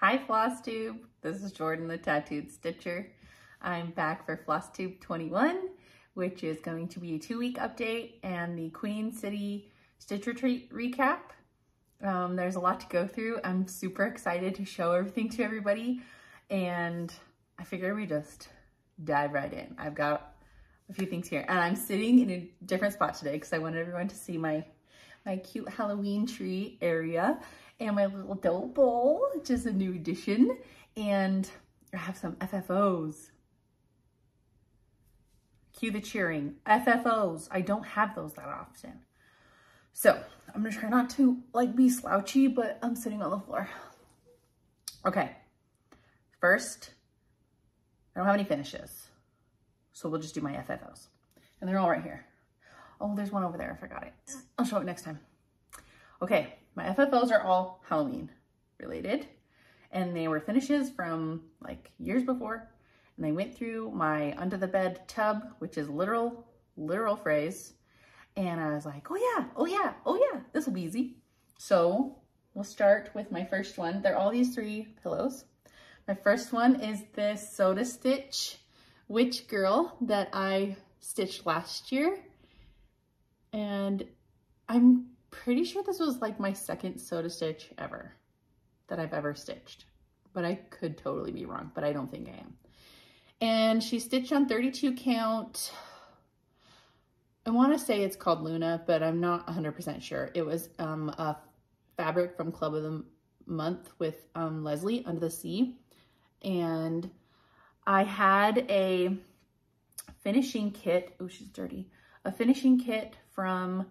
Hi Flosstube, this is Jordan the Tattooed Stitcher. I'm back for Flosstube 21, which is going to be a 2-week update and the Queen City Stitch Retreat recap. There's a lot to go through. I'm super excited to show everything to everybody, and I figure we just dive right in. I've got a few things here, and I'm sitting in a different spot today because I wanted everyone to see my cute Halloween tree area and my little dough bowl, which is a new addition, and I have some FFOs. Cue the cheering. FFOs. I don't have those that often. So I'm gonna try not to be slouchy, but I'm sitting on the floor. Okay, first, I don't have any finishes, so we'll just do my FFOs. And they're all right here. Oh, there's one over there, I forgot it. I'll show it next time. Okay, my FFOs are all Halloween related, and they were finishes from years before, and they went through my under the bed tub, which is literal phrase, and I was like, oh yeah, this will be easy. So we'll start with my first one. They're all these 3 pillows. My first one is this Soda Stitch Witch Girl that I stitched last year, and I'm pretty sure this was my second Soda Stitch ever that I've ever stitched, but I could totally be wrong, but I don't think I am. And she stitched on 32 count. I want to say it's called Luna, but I'm not 100% sure. It was a fabric from Club of the Month with Leslie, Under the Sea. And I had a finishing kit. Oh, she's dirty. A finishing kit from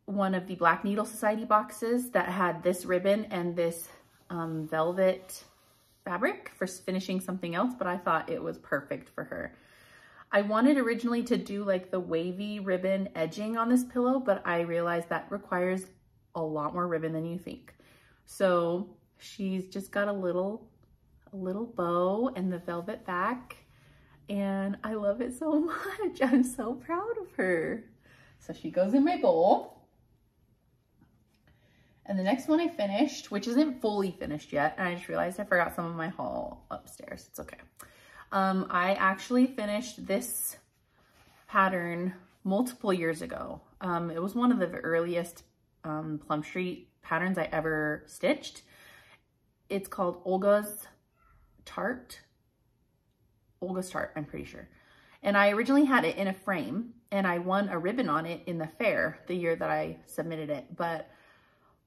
one of the Black Needle Society boxes that had this ribbon and this velvet fabric for finishing something else, but I thought it was perfect for her. I wanted originally to do the wavy ribbon edging on this pillow, but I realized that requires a lot more ribbon than you think. So she's just got a little bow and the velvet back, and I love it so much. I'm so proud of her. So she goes in my bowl. And the next one I finished, which isn't fully finished yet, and I just realized I forgot some of my haul upstairs. It's okay. I actually finished this pattern multiple years ago. It was one of the earliest Plum Street patterns I ever stitched. It's called Olga's Tart, I'm pretty sure. And I originally had it in a frame, and I won a ribbon on it in the fair the year that I submitted it, but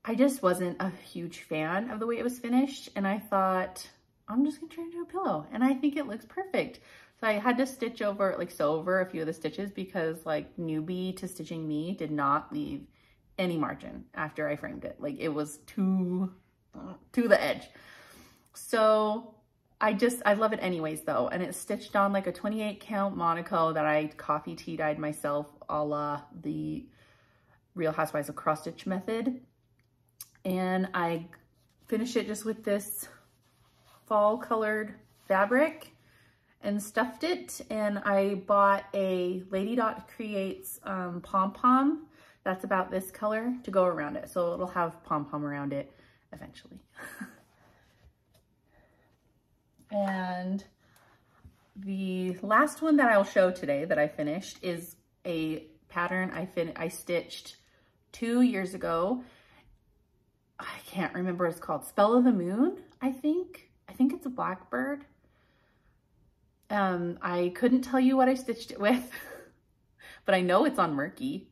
I just wasn't a huge fan of the way it was finished, and I thought, I'm just gonna try to do a pillow, and I think it looks perfect. So I had to stitch over, sew over a few of the stitches because newbie to stitching me did not leave any margin after I framed it. It was to the edge. So I love it anyways though, and it's stitched on a 28 count Monaco that I coffee tea dyed myself, a la the Real Housewives of Cross Stitch method. And I finished it just with this fall colored fabric and stuffed it. And I bought a Lady Dot Creates pom-pom that's about this color to go around it. So it'll have pom-pom around it eventually. And the last one that I'll show today that I finished is a pattern I stitched 2 years ago. I can't remember what it's called. Spell of the Moon, I think it's a blackbird. I couldn't tell you what I stitched it with, but I know it's on Murky.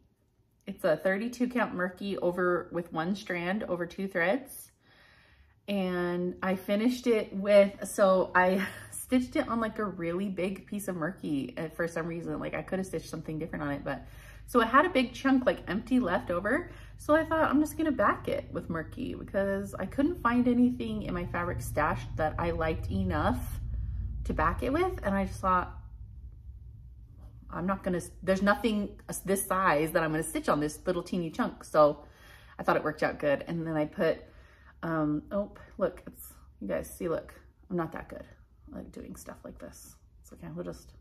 It's a 32 count Murky with 1 strand over 2 threads. And I finished it so I stitched it on a really big piece of Murky for some reason. I could have stitched something different on it, but so it had a big chunk empty left over. So I thought I'm just gonna back it with Murky because I couldn't find anything in my fabric stash that I liked enough to back it with. And I just thought, there's nothing this size that I'm gonna stitch on this little teeny chunk. So I thought it worked out good. And then I put, oh, look, you guys see, look, I'm not that good doing stuff like this. It's okay, we'll just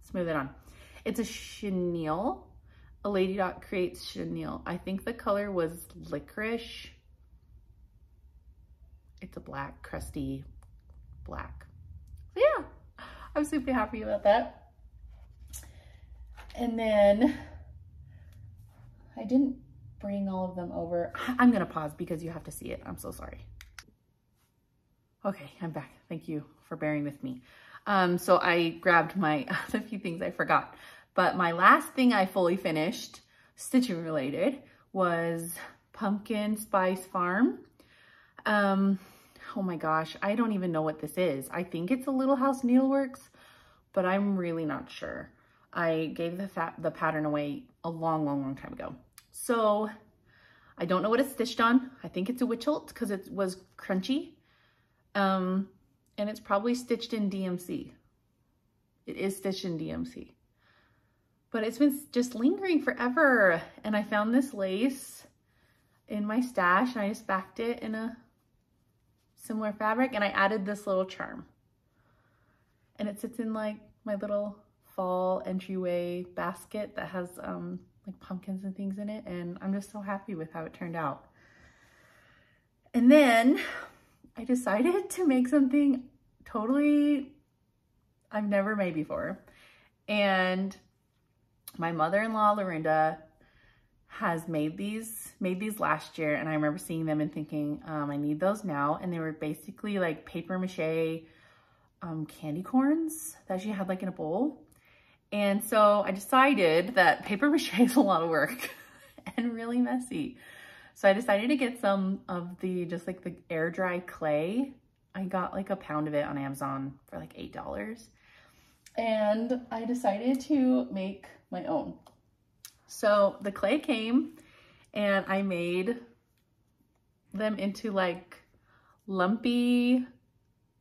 smooth it on. It's a chenille, a Lady Dot Creates chenille. I think the color was licorice. It's a black, crusty black. So yeah, I'm super happy about that. And then I didn't bring all of them over. I'm gonna pause because you have to see it. I'm so sorry. Okay, I'm back. Thank you for bearing with me. So I grabbed the few things I forgot. But my last thing I fully finished, stitching related, was Pumpkin Spice Farm. Oh my gosh, I don't even know what this is. I think it's a Little House Needleworks, but I'm really not sure. I gave the pattern away a long time ago. So I don't know what it's stitched on. I think it's a witch hilt because it was crunchy. And it's probably stitched in DMC. It is stitched in DMC. But it's been just lingering forever. And I found this lace in my stash and I just backed it in a similar fabric and I added this little charm. And it sits in like my little fall entryway basket that has like pumpkins and things in it. And I'm just so happy with how it turned out. And then I decided to make something totally I've never made before. And my mother-in-law, Lorinda, has made these last year. And I remember seeing them and thinking, I need those now. And they were basically like paper mache candy corns that she had like in a bowl. And so I decided that paper mache is a lot of work and really messy. So I decided to get some of just like the air dry clay. I got like a pound of it on Amazon for like $8. And I decided to make my own. So the clay came and I made them into like lumpy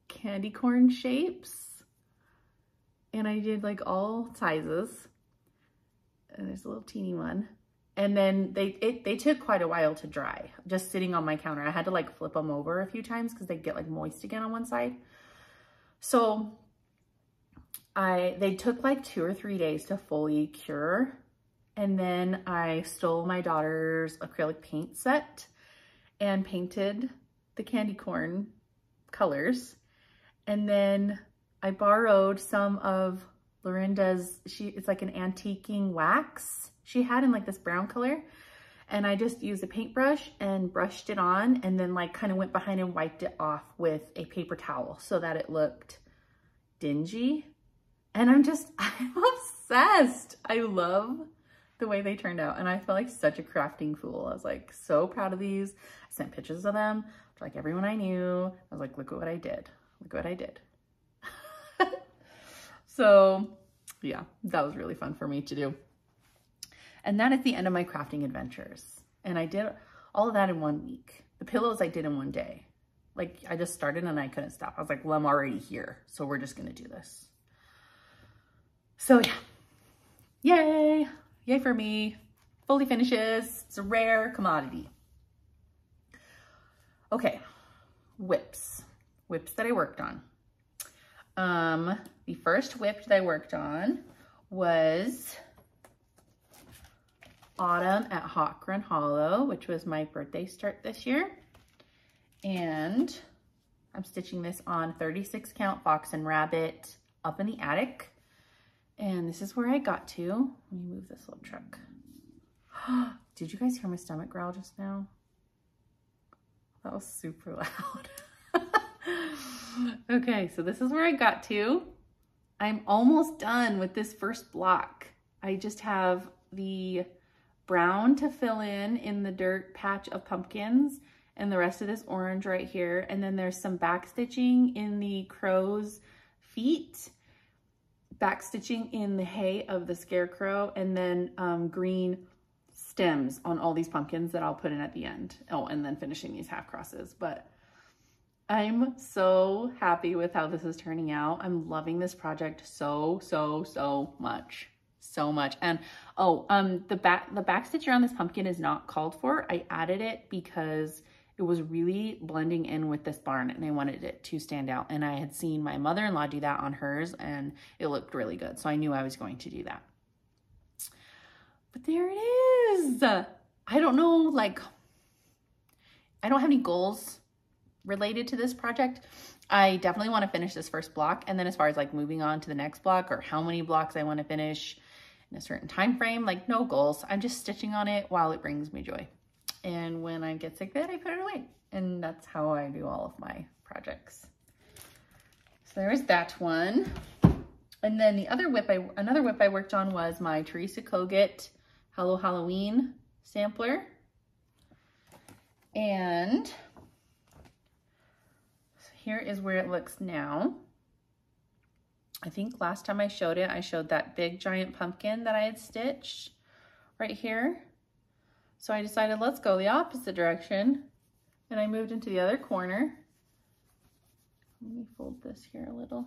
candy corn shapes. And I did like all sizes. And there's a little teeny one. And then they took quite a while to dry, just sitting on my counter. I had to like flip them over a few times because they get like moist again on one side. So they took like 2 or 3 days to fully cure. And then I stole my daughter's acrylic paint set and painted the candy corn colors. And then I borrowed some of Lorinda's, it's like an antiquing wax she had in like this brown color. And I just used a paintbrush and brushed it on and then like kind of went behind and wiped it off with a paper towel so that it looked dingy. And I'm obsessed. I love the way they turned out. And I feel like such a crafting fool. I was like so proud of these. I sent pictures of them to like everyone I knew. I was like, look at what I did. Look what I did. So yeah, that was really fun for me to do. And that is the end of my crafting adventures. And I did all of that in 1 week. The pillows I did in 1 day. Like I just started and I couldn't stop. I was like, well, I'm already here. So we're just gonna do this. So yeah, yay. Yay for me. Fully finishes. It's a rare commodity. Okay, whips that I worked on. The first whip that I worked on was Autumn at Hawk Run Hollow, which was my birthday start this year. And I'm stitching this on 36 count Fox and Rabbit up in the attic. And this is where I got to. Let me move this little truck. Did you guys hear my stomach growl just now? That was super loud. Okay, so this is where I got to. I'm almost done with this first block. I just have the brown to fill in the dirt patch of pumpkins and the rest of this orange right here. And then there's some back stitching in the crow's feet, back stitching in the hay of the scarecrow, and then green stems on all these pumpkins that I'll put in at the end. Oh, and then finishing these half crosses. But I'm so happy with how this is turning out. I'm loving this project so much. So much. And oh, the back stitch around this pumpkin is not called for. I added it because it was really blending in with this barn and I wanted it to stand out. And I had seen my mother-in-law do that on hers and it looked really good. So I knew I was going to do that. But there it is. I don't know, like, I don't have any goals related to this project. I definitely want to finish this first block. And then as far as like moving on to the next block or how many blocks I want to finish in a certain time frame, like no goals. I'm just stitching on it while it brings me joy. And when I get sick of it, I put it away. And that's how I do all of my projects. So there's that one. And then the other another whip I worked on was my Teresa Kogut Hello Halloween sampler. And so here is where it looks now. I think last time I showed it, I showed that big giant pumpkin that I had stitched right here. So I decided let's go the opposite direction. And I moved into the other corner. Let me fold this here a little.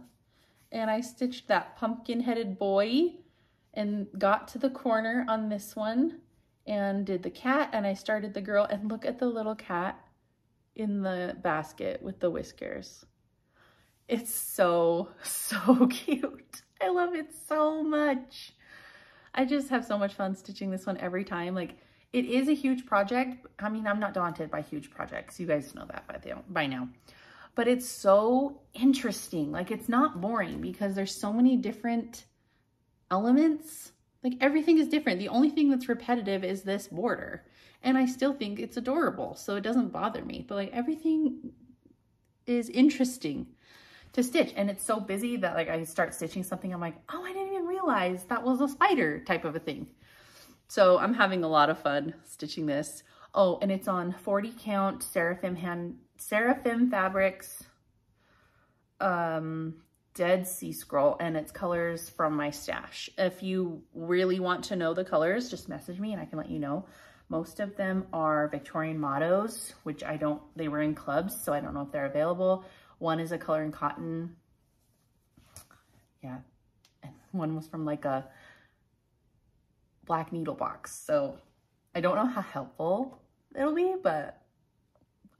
And I stitched that pumpkin-headed boy and got to the corner on this one and did the cat, and I started the girl, and look at the little cat in the basket with the whiskers. It's so, so cute. I love it so much. I just have so much fun stitching this one every time. Like, it is a huge project. I mean, I'm not daunted by huge projects. You guys know that by now. But it's so interesting. Like, it's not boring because there's so many different elements. Like, everything is different. The only thing that's repetitive is this border. And I still think it's adorable, so it doesn't bother me. But like, everything is interesting to stitch. And it's so busy that like I start stitching something, I'm like, oh, I didn't even realize that was a spider type of a thing. So I'm having a lot of fun stitching this. Oh, and it's on 40 count Seraphim Fabrics Dead Sea Scroll, and it's colors from my stash. If you really want to know the colors, just message me and I can let you know. Most of them are Victorian mottos, which they were in clubs, so I don't know if they're available. One is a color in cotton. Yeah, and one was from like a black needle box. So I don't know how helpful it'll be, but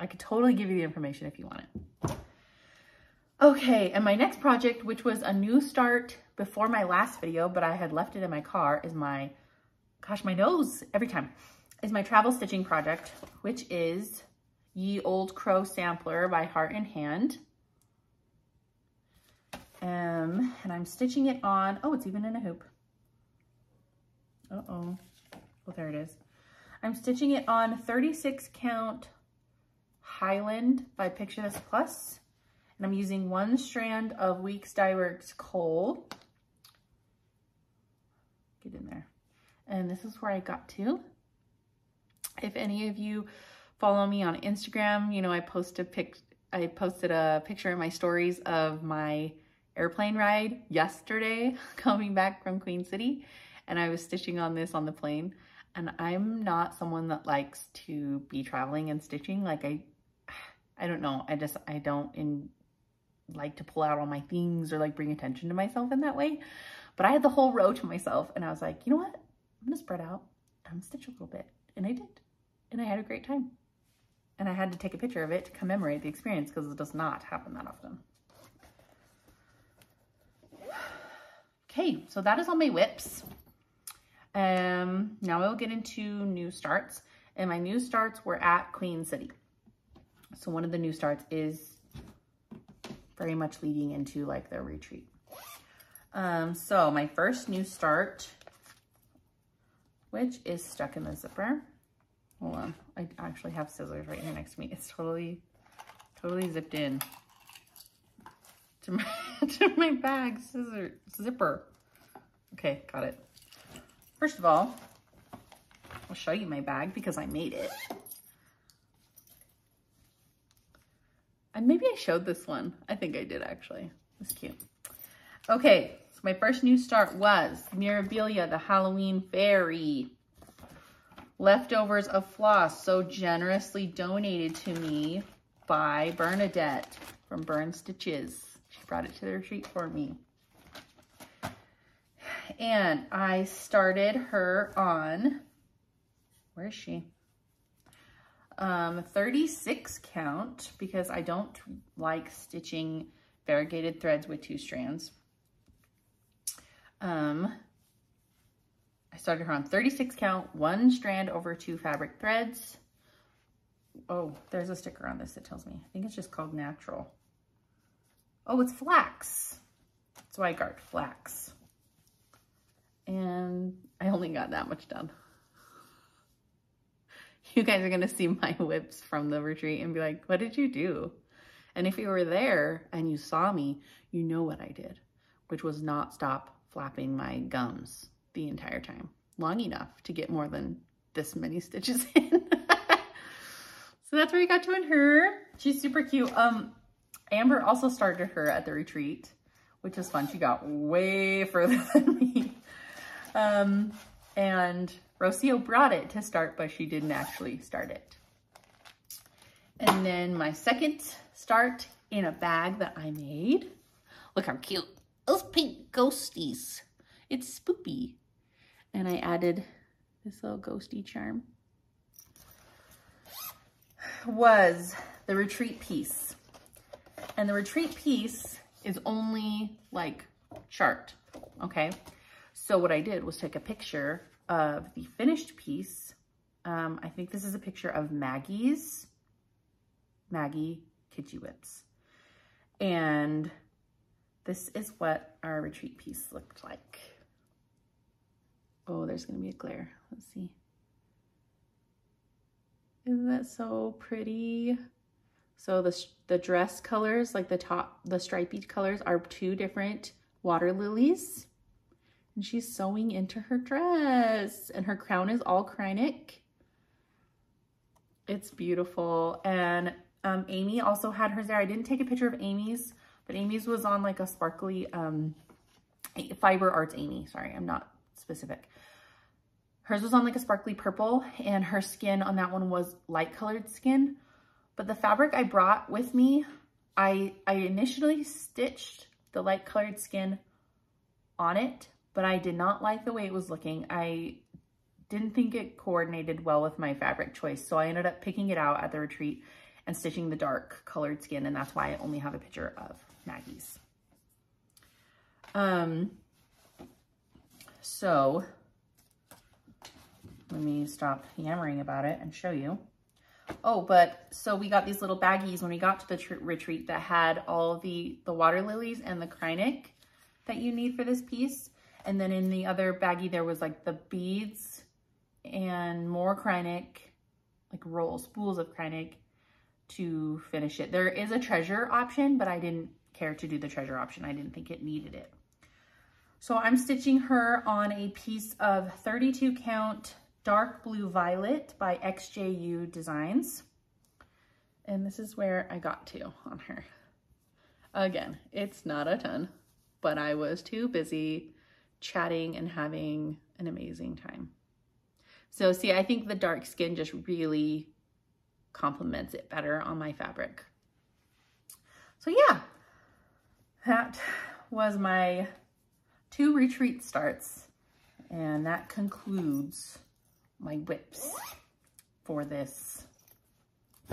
I could totally give you the information if you want it. Okay, and my next project, which was a new start before my last video, but I had left it in my car, is my, gosh, my nose every time, is my travel stitching project, which is Ye Old Crow Sampler by Heart and Hand. And I'm stitching it on, oh, it's even in a hoop. Uh-oh, well, there it is. I'm stitching it on 36 count Highland by Picture This Plus. And I'm using one strand of Weeks Dye Works Coal. Get in there. And this is where I got to. If any of you follow me on Instagram, you know I posted a picture in my stories of my airplane ride yesterday coming back from Queen City. And I was stitching on this on the plane. And I'm not someone that likes to be traveling and stitching. Like I don't know. I don't like to pull out all my things or like bring attention to myself in that way. But I had the whole row to myself and I was like, you know what? I'm gonna spread out. I'm gonna stitch a little bit. And I did. And I had a great time. And I had to take a picture of it to commemorate the experience because it does not happen that often. Okay, so that is all my whips. Now we'll get into new starts. And my new starts were at Queen City. So one of the new starts is very much leading into like their retreat. So my first new start, which is stuck in the zipper. Hold on, I actually have scissors right here next to me. It's totally zipped in to my bag zipper. Okay, got it. First of all, I'll show you my bag because I made it. And maybe I showed this one. I think I did actually. It's cute. Okay, so my first new start was Mirabilia, the Halloween Fairy. Leftovers of floss so generously donated to me by Bernadette from Burn Stitches. She brought it to the retreat for me. And I started her on, where is she? 36 count because I don't like stitching variegated threads with 2 strands. I started her on 36 count, 1 strand over 2 fabric threads. Oh, there's a sticker on this that tells me. I think it's just called natural. Oh, it's flax. So I got flax. And I only got that much done. You guys are gonna see my whips from the retreat and be like, what did you do? And if you were there and you saw me, you know what I did, which was not stop flapping my gums the entire time, long enough to get more than this many stitches in. So that's where we got to in her. She's super cute. Amber also started her at the retreat, which was fun. She got way further than me. And Rocio brought it to start, but she didn't actually start it. And then my second start in a bag that I made. Look how cute. Those pink ghosties. It's spoopy. And I added this little ghosty charm. Was the retreat piece. And the retreat piece is only like chart, okay? So what I did was take a picture of the finished piece. I think this is a picture of Maggie Kitschy Whips. And this is what our retreat piece looked like. Oh, there's gonna be a glare. Let's see. Isn't that so pretty? So the dress colors, like the stripy colors, are 2 different water lilies. And she's sewing into her dress. And her crown is all Kreinik. It's beautiful. And Amy also had hers there. I didn't take a picture of Amy's, but Amy's was on like a sparkly Fiber Arts Amy. Sorry, I'm not specific. Hers was on like a sparkly purple, and her skin on that one was light colored skin. But the fabric I brought with me, I initially stitched the light colored skin on it, but I did not like the way it was looking. I didn't think it coordinated well with my fabric choice. So I ended up picking it out at the retreat and stitching the dark colored skin. And that's why I only have a picture of Maggie's. So let me stop yammering about it and show you. Oh, but so we got these little baggies when we got to the retreat that had all the water lilies and the Kreinik that you need for this piece. And then in the other baggie, there was like the beads and more Kreinik, like spools of Kreinik to finish it. There is a treasure option, but I didn't care to do the treasure option. I didn't think it needed it. So I'm stitching her on a piece of 32 count dark blue violet by XJU Designs. And this is where I got to on her. Again, it's not a ton, but I was too busy chatting and having an amazing time. So see, I think the dark skin just really complements it better on my fabric. So yeah, that was my 2 retreat starts, and that concludes my whips for this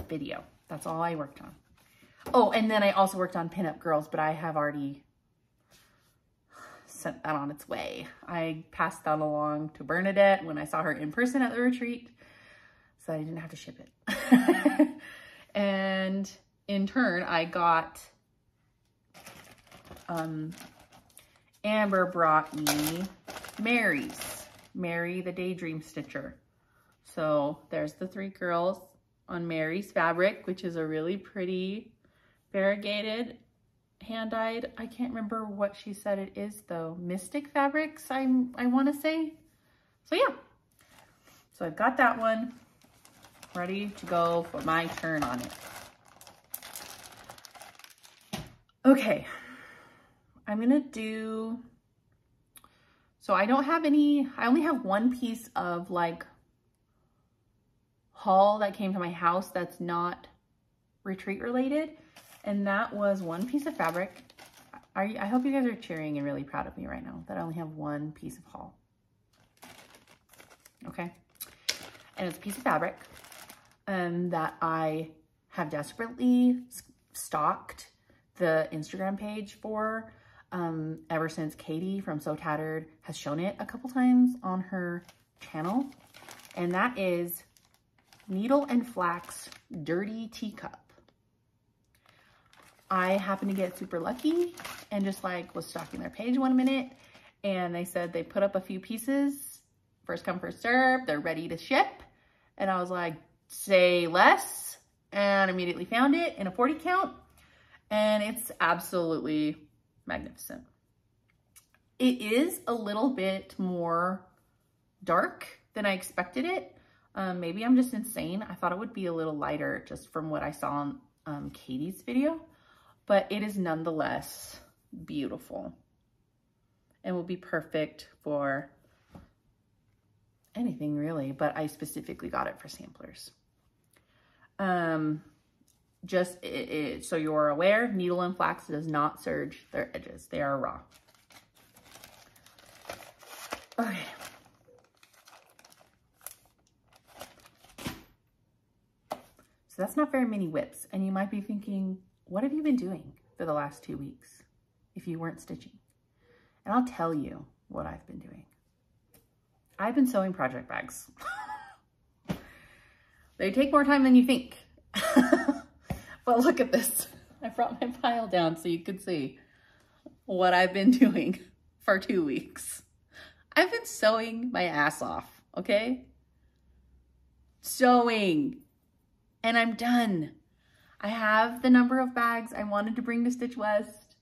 video. That's all I worked on. Oh, and then I also worked on Pinup Girls, but I have already sent that on its way. I passed that along to Bernadette when I saw her in person at the retreat, so I didn't have to ship it. And in turn, I got, Amber brought me Mary the Daydream Stitcher. So there's the 3 girls on Mary's fabric, which is a really pretty variegated hand-dyed. I can't remember what she said it is though. Mystic Fabrics, I want to say. So yeah, so I've got that one ready to go for my turn on it. Okay, I'm gonna do, so I don't have any, I only have one piece of like haul that came to my house that's not retreat related. And that was one piece of fabric. I hope you guys are cheering and really proud of me right now that I only have one piece of haul. Okay. And it's a piece of fabric that I have desperately stalked the Instagram page for ever since Katie from So Tattered has shown it a couple times on her channel. And that is Needle and Flax dirty teacup. I happened to get super lucky and just like was stalking their page one minute, and they said they put up a few pieces, first come, first serve, they're ready to ship. And I was like, say less, and immediately found it in a 40 count, and it's absolutely magnificent. It is a little bit more dark than I expected it. Maybe I'm just insane. I thought it would be a little lighter just from what I saw on Katie's video, but it is nonetheless beautiful and will be perfect for anything really, but I specifically got it for samplers. So you're aware, needle and flax does not serge their edges. They are raw. Okay. So that's not very many whips. And you might be thinking, what have you been doing for the last 2 weeks if you weren't stitching? And I'll tell you what I've been doing. I've been sewing project bags. They take more time than you think. But look at this. I brought my pile down so you could see what I've been doing for 2 weeks. I've been sewing my ass off, okay? Sewing. And I'm done. I have the number of bags I wanted to bring to Stitch West.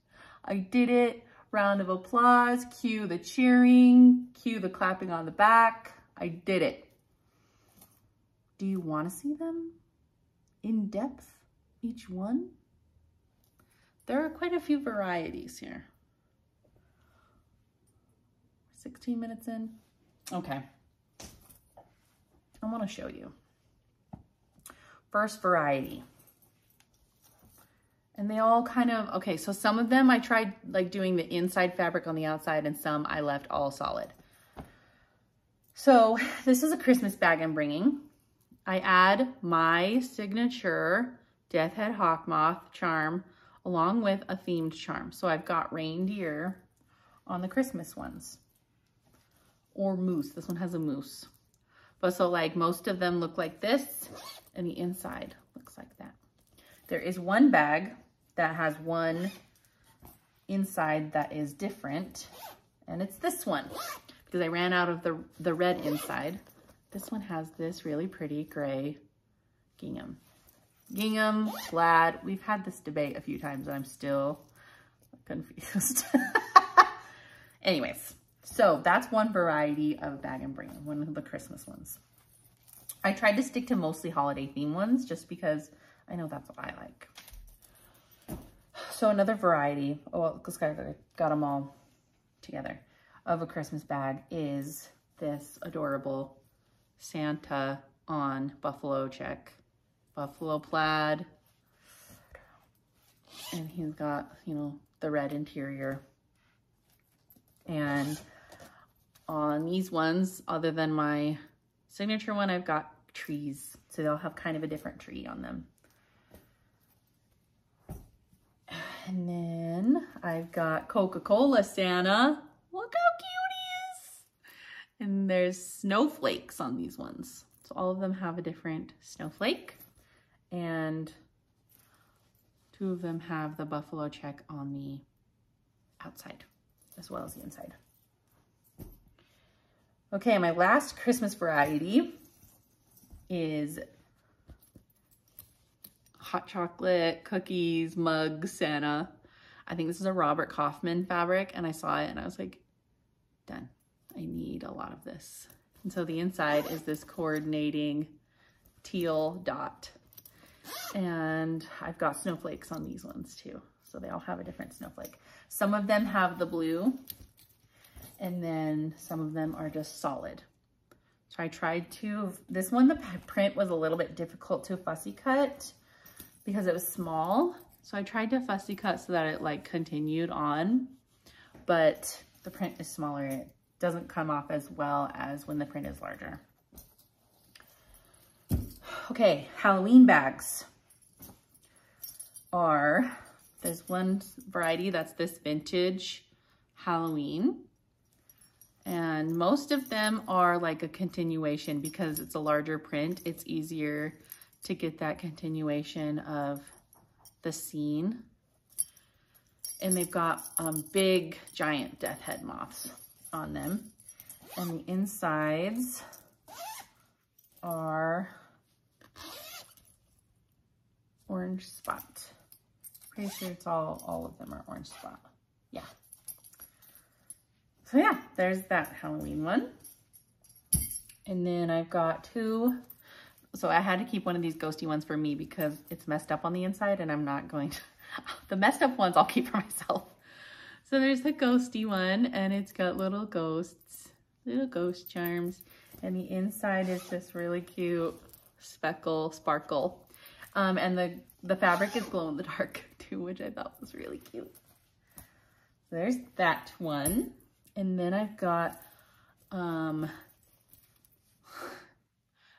I did it. Round of applause. Cue the cheering. Cue the clapping on the back. I did it. Do you want to see them in depth, each one? There are quite a few varieties here. 16 minutes in. Okay. I want to show you. First variety. And they all kind of, okay, so some of them I tried like doing the inside fabric on the outside, and some I left all solid. So this is a Christmas bag I'm bringing. I add my signature Death Head Hawk Moth charm along with a themed charm. So I've got reindeer on the Christmas ones. Or moose. This one has a moose. But so like most of them look like this, and the inside looks like that. There is one bag that has one inside that is different, and it's this one because I ran out of the red inside. This one has this really pretty gray gingham. Gingham, plaid. We've had this debate a few times and I'm still confused. Anyways. So that's one variety of bag I'm bringing, one of the Christmas ones. I tried to stick to mostly holiday theme ones just because I know that's what I like. So another variety, oh, because I got them all together, of a Christmas bag is this adorable Santa on buffalo check, buffalo plaid. And he's got, you know, the red interior. And on these ones, other than my signature one, I've got trees. So they'll have kind of a different tree on them. And then I've got Coca-Cola Santa. Look how cute he is. And there's snowflakes on these ones. So all of them have a different snowflake. And two of them have the buffalo check on the outside as well as the inside. Okay, my last Christmas variety is hot chocolate, cookies, mug, Santa. I think this is a Robert Kaufman fabric, and I saw it and I was like, done. I need a lot of this. And so the inside is this coordinating teal dot. And I've got snowflakes on these ones too. So they all have a different snowflake. Some of them have the blue, and then some of them are just solid. So I tried to, this one, the print was a little bit difficult to fussy cut because it was small. So I tried to fussy cut so that it like continued on, but the print is smaller. It doesn't come off as well as when the print is larger. Okay, Halloween bags are, there's one variety that's this vintage Halloween. And most of them are like a continuation because it's a larger print. It's easier to get that continuation of the scene. And they've got big giant death head moths on them. And the insides are orange spot. Pretty sure it's all of them are orange spot. Yeah. So yeah, there's that Halloween one. And then I've got two. So I had to keep one of these ghosty ones for me because it's messed up on the inside and I'm not going to, the messed up ones I'll keep for myself. So there's the ghosty one and it's got little ghosts, little ghost charms. And the inside is this really cute sparkle. And the fabric is glow in the dark too, which I thought was really cute. So there's that one. And then I've got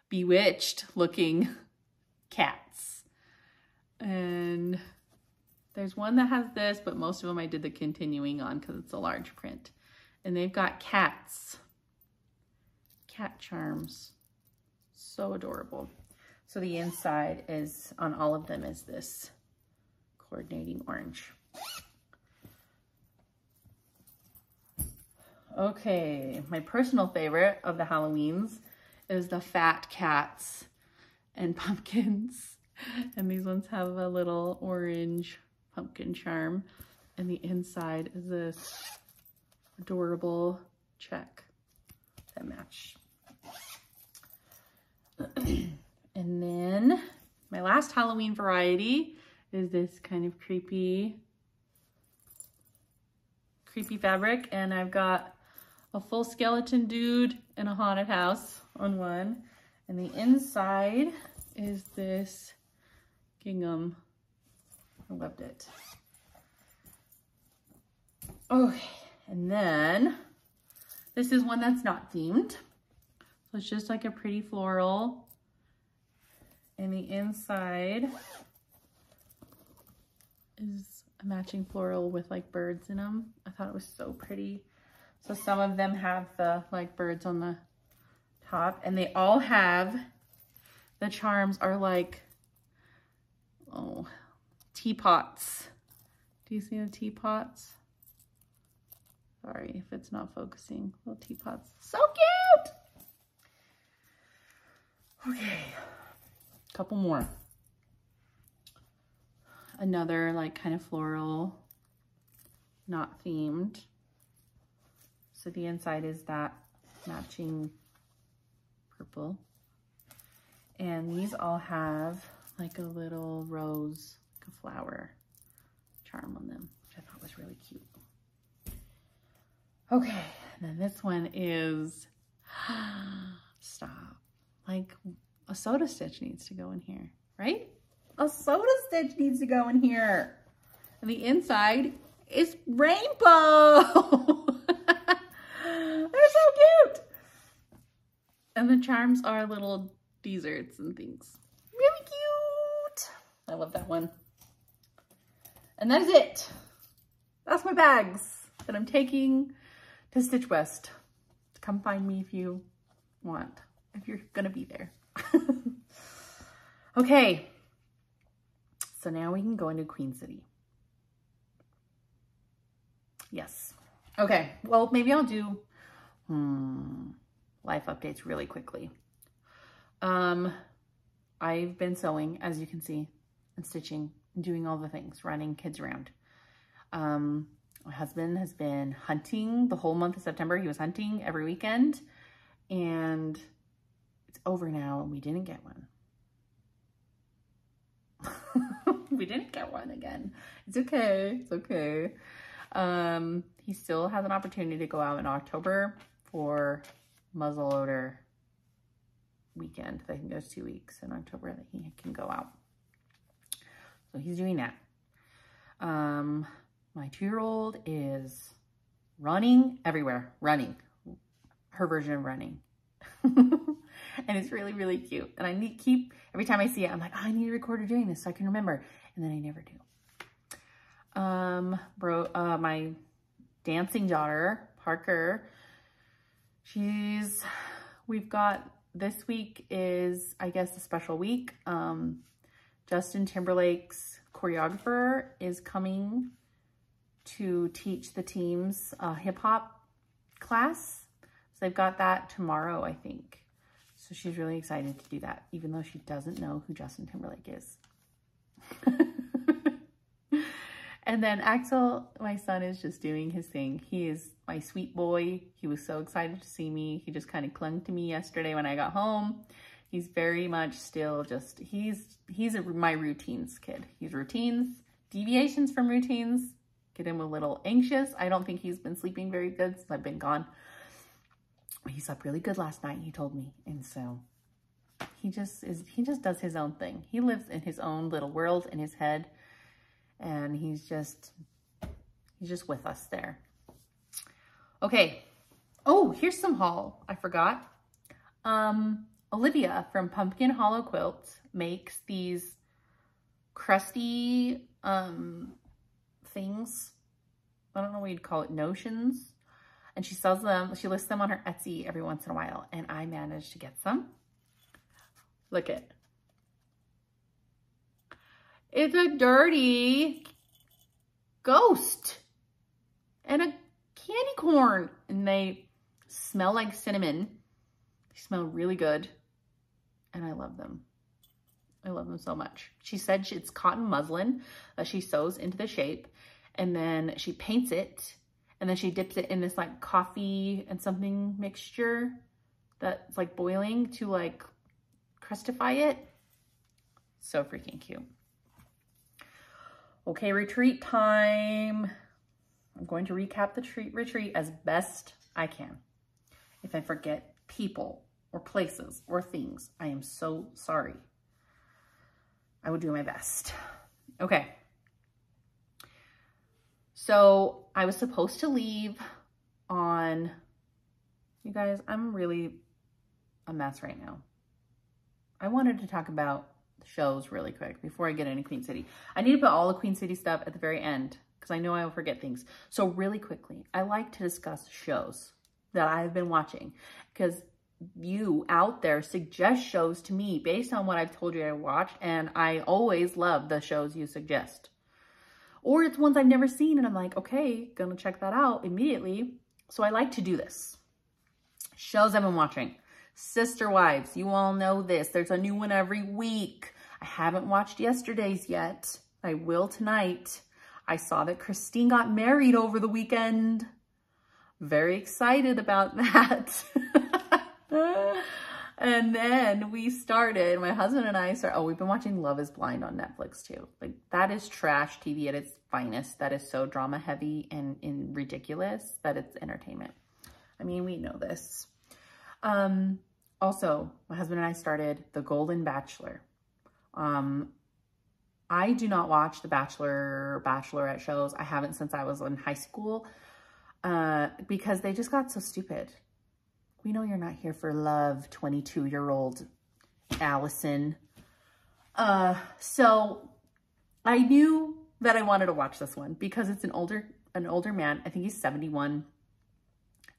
bewitched looking cats. And there's one that has this, but most of them I did the continuing on because it's a large print. And they've got cats. Cat charms. So adorable. So the inside is, on all of them, is this coordinating orange. Okay, my personal favorite of the Halloweens is the fat cats and pumpkins. And these ones have a little orange pumpkin charm. And the inside is this adorable check that match. And then my last Halloween variety is this kind of creepy fabric. And I've got a full skeleton dude in a haunted house on one. And the inside is this gingham. I loved it. Okay, and then this is one that's not themed. So it's just like a pretty floral. And the inside is a matching floral with like birds in them. I thought it was so pretty. So some of them have the like birds on the top, and they all have, the charms are like, oh, teapots. Do you see the teapots? Sorry if it's not focusing. Little teapots. So cute! Okay, couple more. Another like kind of floral, not themed. So the inside is that matching purple. And these all have like a little rose, like a flower charm on them, which I thought was really cute. Okay, and then this one is, stop. Like a soda stitch needs to go in here, right? A soda stitch needs to go in here. And the inside is rainbow. They're so cute. And the charms are little desserts and things. Really cute. I love that one. And that's it. That's my bags that I'm taking to Stitch West. Come find me if you want, if you're gonna be there. Okay, so now we can go into Queen City. Yes. Okay, well, maybe I'll do life updates really quickly. I've been sewing, as you can see, and stitching, and doing all the things, running kids around. My husband has been hunting the whole month of September. He was hunting every weekend, and it's over now, and we didn't get one. We didn't get one again. It's okay. It's okay. He still has an opportunity to go out in October for muzzleloader weekend. I think there's 2 weeks in October that he can go out. So he's doing that. My 2-year-old is running everywhere. Running. Her version of running. And it's really, really cute. And I keep, every time I see it, I'm like, oh, I need to record her doing this so I can remember. And then I never do. My dancing daughter, Parker, we've got this week is, I guess, a special week. Justin Timberlake's choreographer is coming to teach the teams hip hop class. So they've got that tomorrow, I think. So she's really excited to do that, even though she doesn't know who Justin Timberlake is. And then Axel, my son, is just doing his thing. He is my sweet boy. He was so excited to see me. He just kind of clung to me yesterday when I got home. He's very much still just, he's my routines kid. He's routines, deviations from routines, get him a little anxious. I don't think he's been sleeping very good since I've been gone. He slept really good last night, he told me. And so he just does his own thing. He lives in his own little world in his head. And he's just with us there. Okay. Oh, here's some haul. I forgot. Olivia from Pumpkin Hollow Quilt makes these crusty things. I don't know what you'd call it, notions. And she sells them, she lists them on her Etsy every once in a while. And I managed to get some. Look it. It's a dirty ghost and a candy corn. And they smell like cinnamon. They smell really good. And I love them. I love them so much. She said it's cotton muslin that she sews into the shape. And then she paints it. And then she dips it in this like coffee and something mixture that's like boiling to like crustify it. So freaking cute. Okay, retreat time. I'm going to recap the retreat as best I can. If I forget people or places or things, I am so sorry. I will do my best. Okay. So I was supposed to leave on, you guys, I'm really a mess right now. I wanted to talk about shows really quick before I get into Queen City. I need to put all the Queen City stuff at the very end because I know I will forget things. So really quickly, I like to discuss shows that I've been watching because you out there suggest shows to me based on what I've told you I watched, and I always love the shows you suggest. Or it's ones I've never seen and I'm like, okay, gonna check that out immediately. So I like to do this. Shows I've been watching. Sister Wives, you all know this. There's a new one every week. I haven't watched yesterday's yet. I will tonight. I saw that Christine got married over the weekend. Very excited about that. And then we started, my husband and I started, we've been watching Love is Blind on Netflix too. Like that is trash TV at its finest. That is so drama heavy and ridiculous that it's entertainment. I mean, we know this. Also, my husband and I started The Golden Bachelor. I do not watch The Bachelor, Bachelorette shows. I haven't since I was in high school because they just got so stupid. We know you're not here for love, 22-year-old Allison. So I knew that I wanted to watch this one because it's an older man. I think he's 71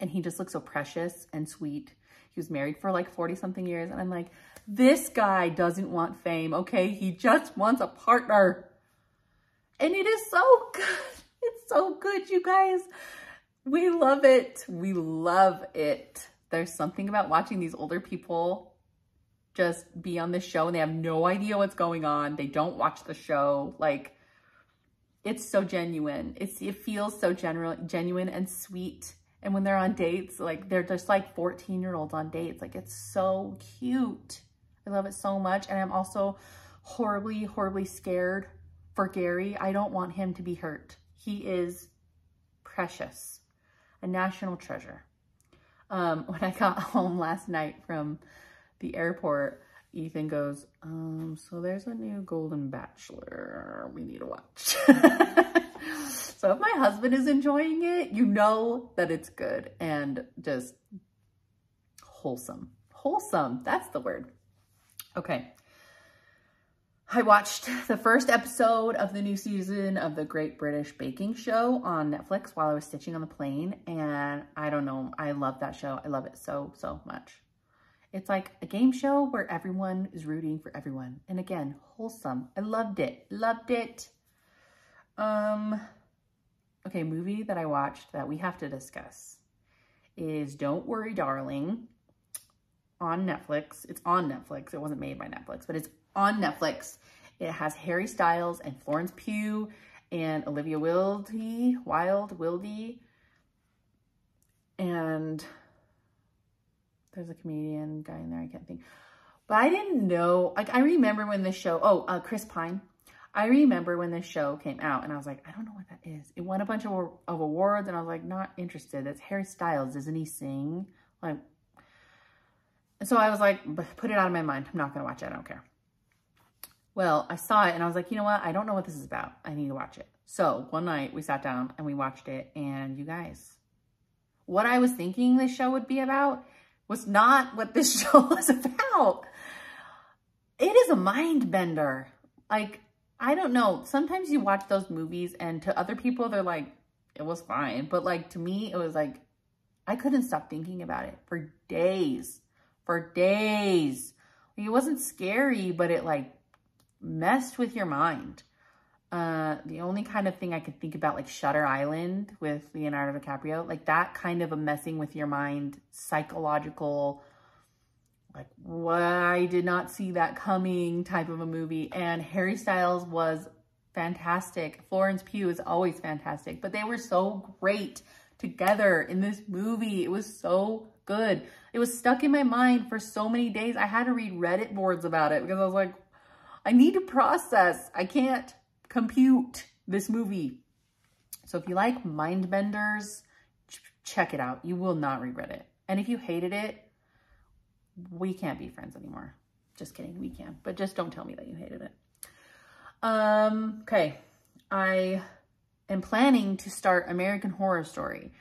and he just looks so precious and sweet. He was married for like 40-something years. And I'm like, this guy doesn't want fame, okay? He just wants a partner. And it is so good. It's so good, you guys. We love it. We love it. There's something about watching these older people just be on this show and they have no idea what's going on. They don't watch the show. Like, it's so genuine. It feels so genuine and sweet. And when they're on dates, like they're just like 14-year-olds on dates. Like it's so cute. I love it so much. And I'm also horribly, horribly scared for Gary. I don't want him to be hurt. He is precious, a national treasure. When I got home last night from the airport, Ethan goes, so there's a new Golden Bachelor we need to watch. So if my husband is enjoying it, you know that it's good and just wholesome. Wholesome, that's the word. Okay. I watched the first episode of the new season of the Great British Baking Show on Netflix while I was stitching on the plane. And I don't know, I love that show. I love it so, so much. It's like a game show where everyone is rooting for everyone. And again, wholesome. I loved it. Loved it. Okay, movie that I watched that we have to discuss is Don't Worry, Darling on Netflix. It's on Netflix. It wasn't made by Netflix, but it's on Netflix. It has Harry Styles and Florence Pugh and Olivia Wilde, and there's a comedian guy in there, I can't think. But I didn't know, like, I remember when this show, Chris Pine. I remember when this show came out and I was like, I don't know what that is. It won a bunch of awards and I was like, not interested. It's Harry Styles, doesn't he sing? Like, so I was like, put it out of my mind. I'm not going to watch it. I don't care. Well, I saw it and I was like, you know what? I don't know what this is about. I need to watch it. So one night we sat down and we watched it, and you guys, what I was thinking this show would be about was not what this show was about. It is a mind bender. Like, I don't know. Sometimes you watch those movies and to other people, they're like, it was fine. But like, to me, it was like, I couldn't stop thinking about it for days. For days. Like, it wasn't scary, but it like messed with your mind. The only kind of thing I could think about, like Shutter Island with Leonardo DiCaprio, like that kind of a messing with your mind, psychological, like, what, I did not see that coming type of a movie. And Harry Styles was fantastic. Florence Pugh is always fantastic, but they were so great together in this movie. It was so good. It was stuck in my mind for so many days. I had to read Reddit boards about it because I was like, I need to process. I can't compute this movie. So if you like mind benders, check it out. You will not regret it. And if you hated it, we can't be friends anymore. Just kidding, we can. But just don't tell me that you hated it. Okay, I am planning to start American Horror Story.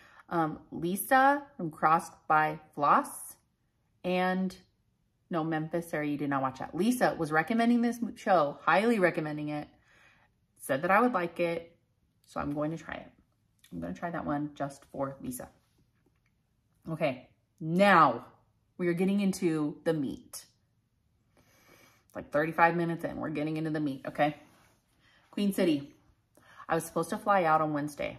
Lisa from Crossed by Floss and Memphis, sorry, you did not watch that. Lisa was recommending this show, highly recommending it, said that I would like it, so I'm going to try it. I'm going to try that one just for Lisa. Okay, now we are getting into the meat. Like 35 minutes in, we're getting into the meat, okay? Queen City. I was supposed to fly out on Wednesday.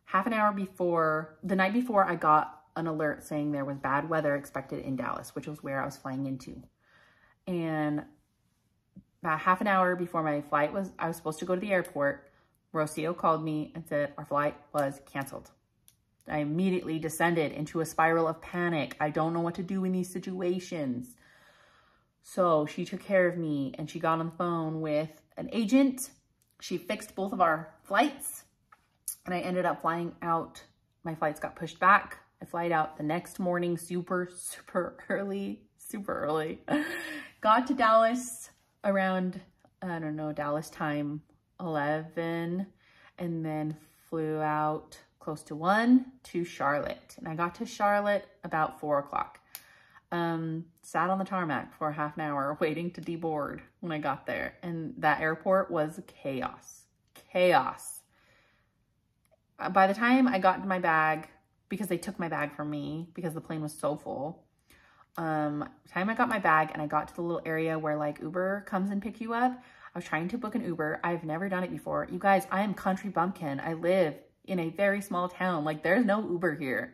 Half an hour before, the night before, I got an alert saying there was bad weather expected in Dallas, which was where I was flying into. And about half an hour before my flight I was supposed to go to the airport, Rocio called me and said our flight was canceled. I immediately descended into a spiral of panic. I don't know what to do in these situations. So she took care of me and she got on the phone with an agent. She fixed both of our flights and I ended up flying out. My flights got pushed back. I flight out the next morning, super early. Got to Dallas around, I don't know, Dallas time 11, and then flew out close to 1 to Charlotte. And I got to Charlotte about 4 o'clock. Sat on the tarmac for half an hour waiting to deboard when I got there. And that airport was chaos. Chaos. By the time I got into my bag, because they took my bag from me because the plane was so full. Time I got my bag and I got to the little area where like Uber comes and pick you up, I was trying to book an Uber. I've never done it before. You guys, I am country bumpkin. I live in a very small town. Like there's no Uber here.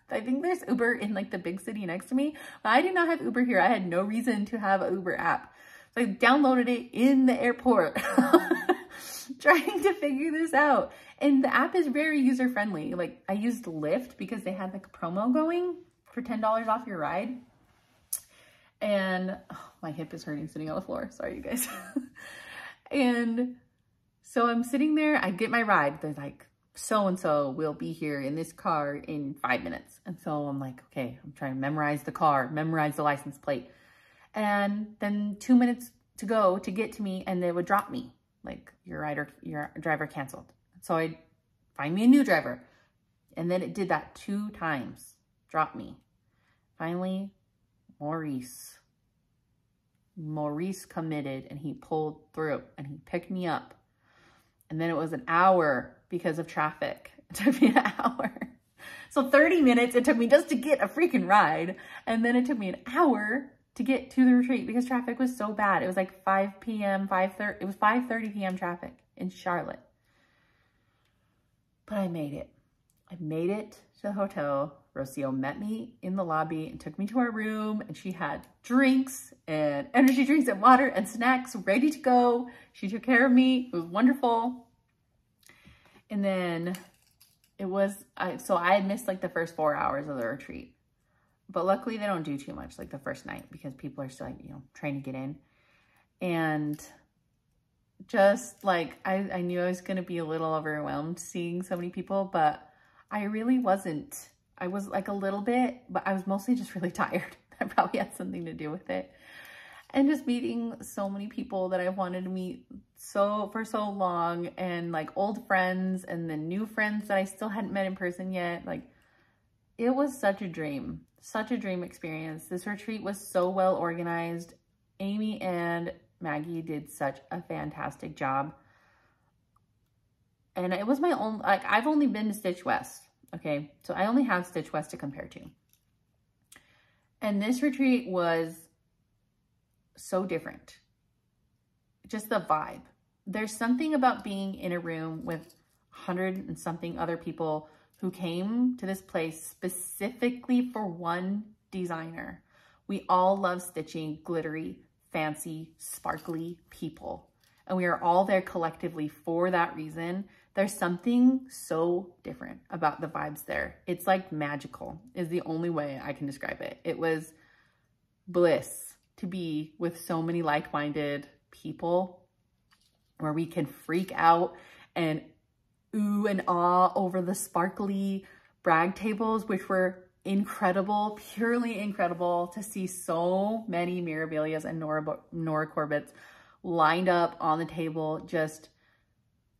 I think there's Uber in like the big city next to me. But I did not have Uber here. I had no reason to have an Uber app. So I downloaded it in the airport. Trying to figure this out. And the app is very user-friendly. Like I used Lyft because they had like a promo going for $10 off your ride. And my hip is hurting sitting on the floor. Sorry, you guys. And so I'm sitting there. I get my ride. They're like, so-and-so will be here in this car in 5 minutes. And so I'm like, okay, I'm trying to memorize the car, memorize the license plate. And then 2 minutes to go to get to me and they would drop me. Like your driver canceled. So I find me a new driver. And then it did that 2 times. Dropped me. Finally, Maurice committed and he pulled through and he picked me up. And then it was an hour because of traffic. It took me an hour. So 30 minutes it took me just to get a freaking ride. And then it took me an hour to get to the retreat because traffic was so bad. It was like 5 p.m., 5:30. It was 5:30 p.m. traffic in Charlotte. But I made it. I made it to the hotel. Rocio met me in the lobby and took me to our room, and she had drinks and energy drinks and water and snacks ready to go. She took care of me. It was wonderful. And then it was, so I had missed like the first 4 hours of the retreat. But luckily they don't do too much like the first night because people are still like, you know, trying to get in. And just like, I knew I was going to be a little overwhelmed seeing so many people, but I really wasn't. I was like a little bit, but I was mostly just really tired. That probably had something to do with it. And just meeting so many people that I wanted to meet for so long, and like old friends and then new friends that I still hadn't met in person yet. Like, it was such a dream experience. This retreat was so well organized. Amy and Maggie did such a fantastic job. And it was my own, like, I've only been to Stitch West. Okay, so I only have Stitch West to compare to. And this retreat was so different. Just the vibe. There's something about being in a room with 100 and something other people who came to this place specifically for one designer. We all love stitching glittery, fancy, sparkly people. And we are all there collectively for that reason. There's something so different about the vibes there. It's like magical is the only way I can describe it. It was bliss to be with so many like-minded people where we can freak out and ooh and ah over the sparkly brag tables, which were incredible, purely incredible to see so many Mirabilias and Nora Corbetts lined up on the table, just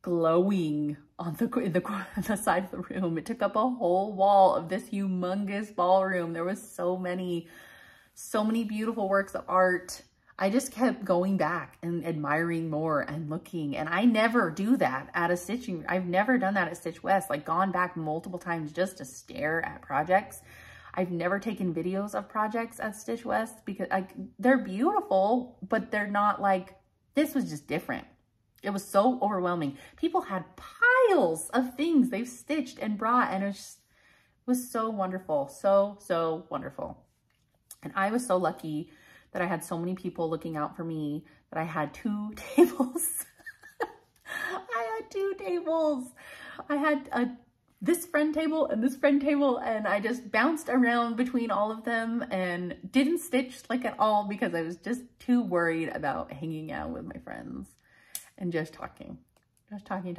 glowing on the side of the room. It took up a whole wall of this humongous ballroom. There was so many beautiful works of art. I just kept going back and admiring more and looking. And I never do that at a stitching. I've never done that at Stitch West, like gone back multiple times just to stare at projects. I've never taken videos of projects at Stitch West because they're beautiful, but they're not like, this was just different. It was so overwhelming. People had piles of things they've stitched and brought, and it was so wonderful. So wonderful. And I was so lucky that I had so many people looking out for me, that I had 2 tables. I had 2 tables. I had this friend table and this friend table, and I just bounced around between all of them and didn't stitch like at all because I was just too worried about hanging out with my friends and just talking. Just talking.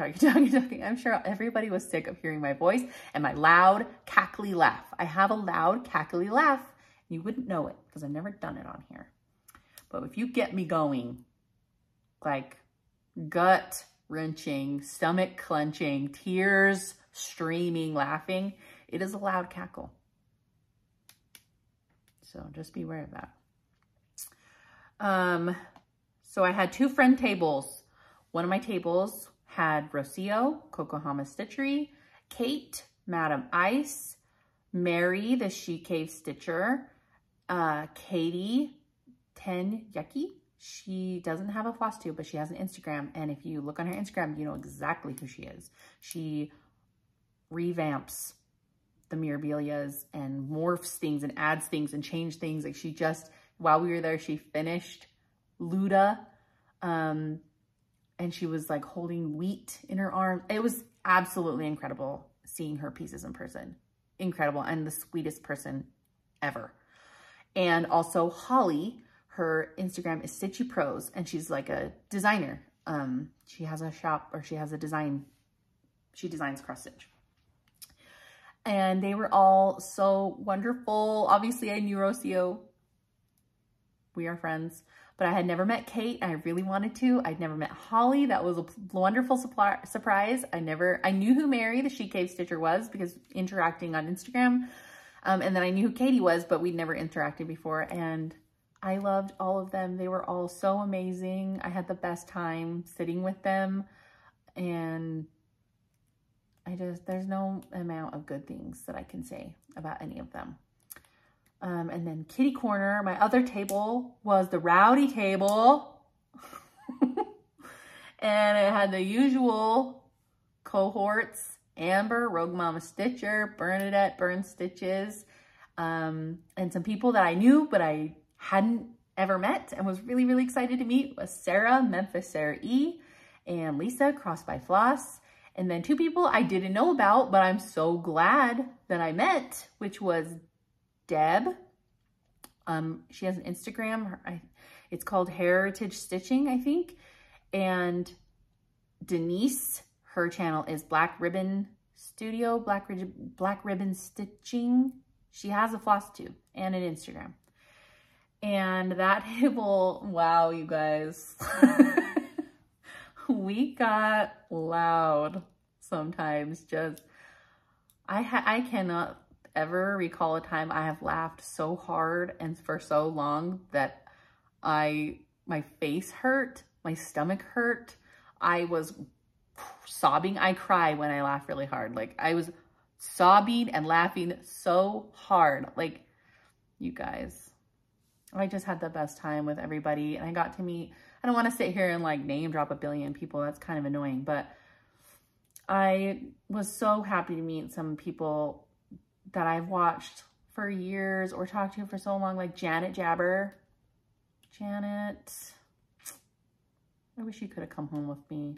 I'm sure everybody was sick of hearing my voice and my loud, cackly laugh. I have a loud, cackly laugh. You wouldn't know it because I've never done it on here. But if you get me going, like gut-wrenching, stomach-clenching, tears streaming, laughing, it is a loud cackle. So just be aware of that. So I had 2 friend tables. One of my tables had Rocio, Kokohama Stitchery, Kate, Madam Ice, Mary, the She Cave Stitcher, Katie, Ten Yucky. She doesn't have a Flosstube, but she has an Instagram. And if you look on her Instagram, you know exactly who she is. She revamps the Mirabilias and morphs things and adds things and changes things. Like, she just, while we were there, she finished Luda. And she was like holding wheat in her arm. It was absolutely incredible seeing her pieces in person. Incredible. And the sweetest person ever. And also Holly, her Instagram is Stitchy Pros, and she's like a designer. She has a shop, or she has a design. She designs cross stitch. And they were all so wonderful. Obviously I knew Rocio. We are friends. But I had never met Kate, and I really wanted to. I'd never met Holly. That was a wonderful surprise. I knew who Mary, the She Cave Stitcher, was because interacting on Instagram. And then I knew who Katie was, but we'd never interacted before. And I loved all of them. They were all so amazing. I had the best time sitting with them. And there's no amount of good things that I can say about any of them. And then kitty corner, my other table was the rowdy table. And it had the usual cohorts: Amber, Rogue Mama Stitcher, Bernadette, Burn Stitches, and some people that I knew but I hadn't ever met and was really, really excited to meet was Sarah, Memphis Sarah E, and Lisa, Cross by Floss. And then two people I didn't know about, but I'm so glad that I met, which was Deb. She has an Instagram. It's called Heritage Stitching, I think. And Denise, her channel is Black Ribbon Studio, Black Ribbon Stitching. She has a Flosstube and an Instagram. And that table, wow, you guys. We got loud sometimes. Just, I cannot ever recall a time I have laughed so hard and for so long that my face hurt, my stomach hurt. I was sobbing. I cry when I laugh really hard. Like, I was sobbing and laughing so hard. Like, you guys, I just had the best time with everybody. And I got to meet, I don't want to sit here and like name drop a billion people. That's kind of annoying. But I was so happy to meet some people that I've watched for years or talked to for so long, like Janet Jabber. Janet, I wish you could have come home with me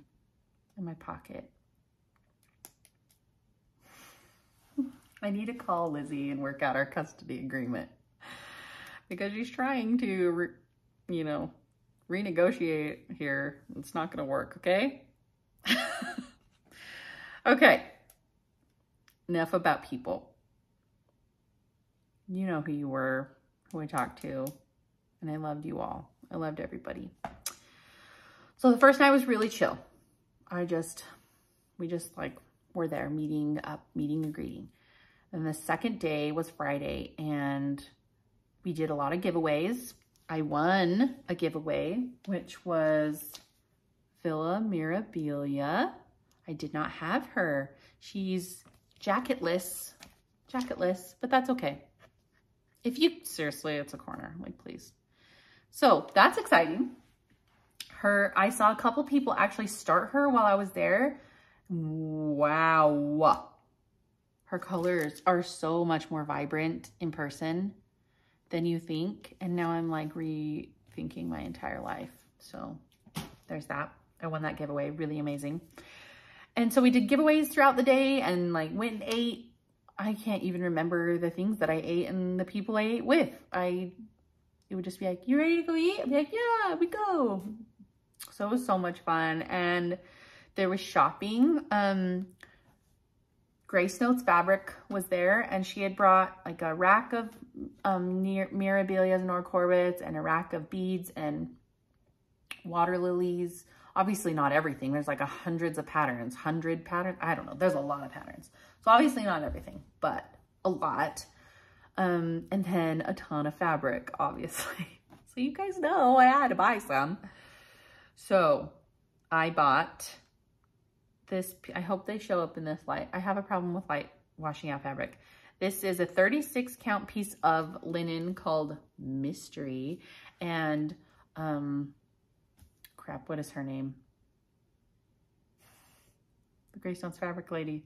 in my pocket. I need to call Lizzie and work out our custody agreement because she's trying to, you know, renegotiate here. It's not going to work, okay? Okay. Enough about people. You know who you were, who I talked to, and I loved you all. I loved everybody. So the first night was really chill. We just like were there meeting up, meeting and greeting. And the second day was Friday, and we did a lot of giveaways. I won a giveaway, which was Villa Mirabilia. I did not have her. She's jacketless, but that's okay. If you, seriously, it's a corner, like, please. So that's exciting. I saw a couple people actually start her while I was there. Wow. Her colors are so much more vibrant in person than you think. And now I'm like rethinking my entire life. So there's that. I won that giveaway, really amazing. And so we did giveaways throughout the day and like went and ate. I can't even remember the things that I ate and the people I ate with. It would just be like, you ready to go eat? I'd be like, yeah, we go. So it was so much fun. And there was shopping. Grace Notes Fabric was there, and she had brought like a rack of Mirabilias and Orcorbits and a rack of beads and water lilies. Obviously not everything. There's like hundreds of patterns, 100 patterns. I don't know. There's a lot of patterns. So obviously not everything, but a lot. And then a ton of fabric, obviously. So you guys know I had to buy some. So I bought this. I hope they show up in this light. I have a problem with light washing out fabric. This is a 36 count piece of linen called Mystery. And, crap, what is her name? The Greystones fabric lady.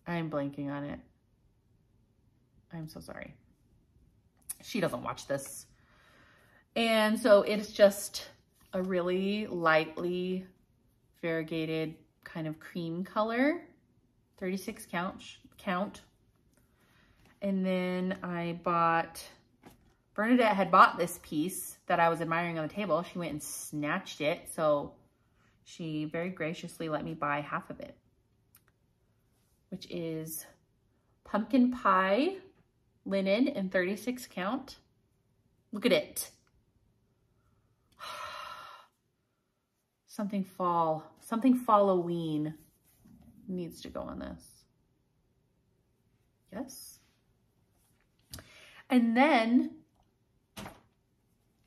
I'm blanking on it. I'm so sorry. She doesn't watch this. And so it's just a really lightly variegated kind of cream color, 36 count. And then I bought, Bernadette had bought this piece that I was admiring on the table. She went and snatched it. So she very graciously let me buy half of it, which is pumpkin pie linen in 36 count. Look at it. Something Halloween needs to go on this. Yes. And then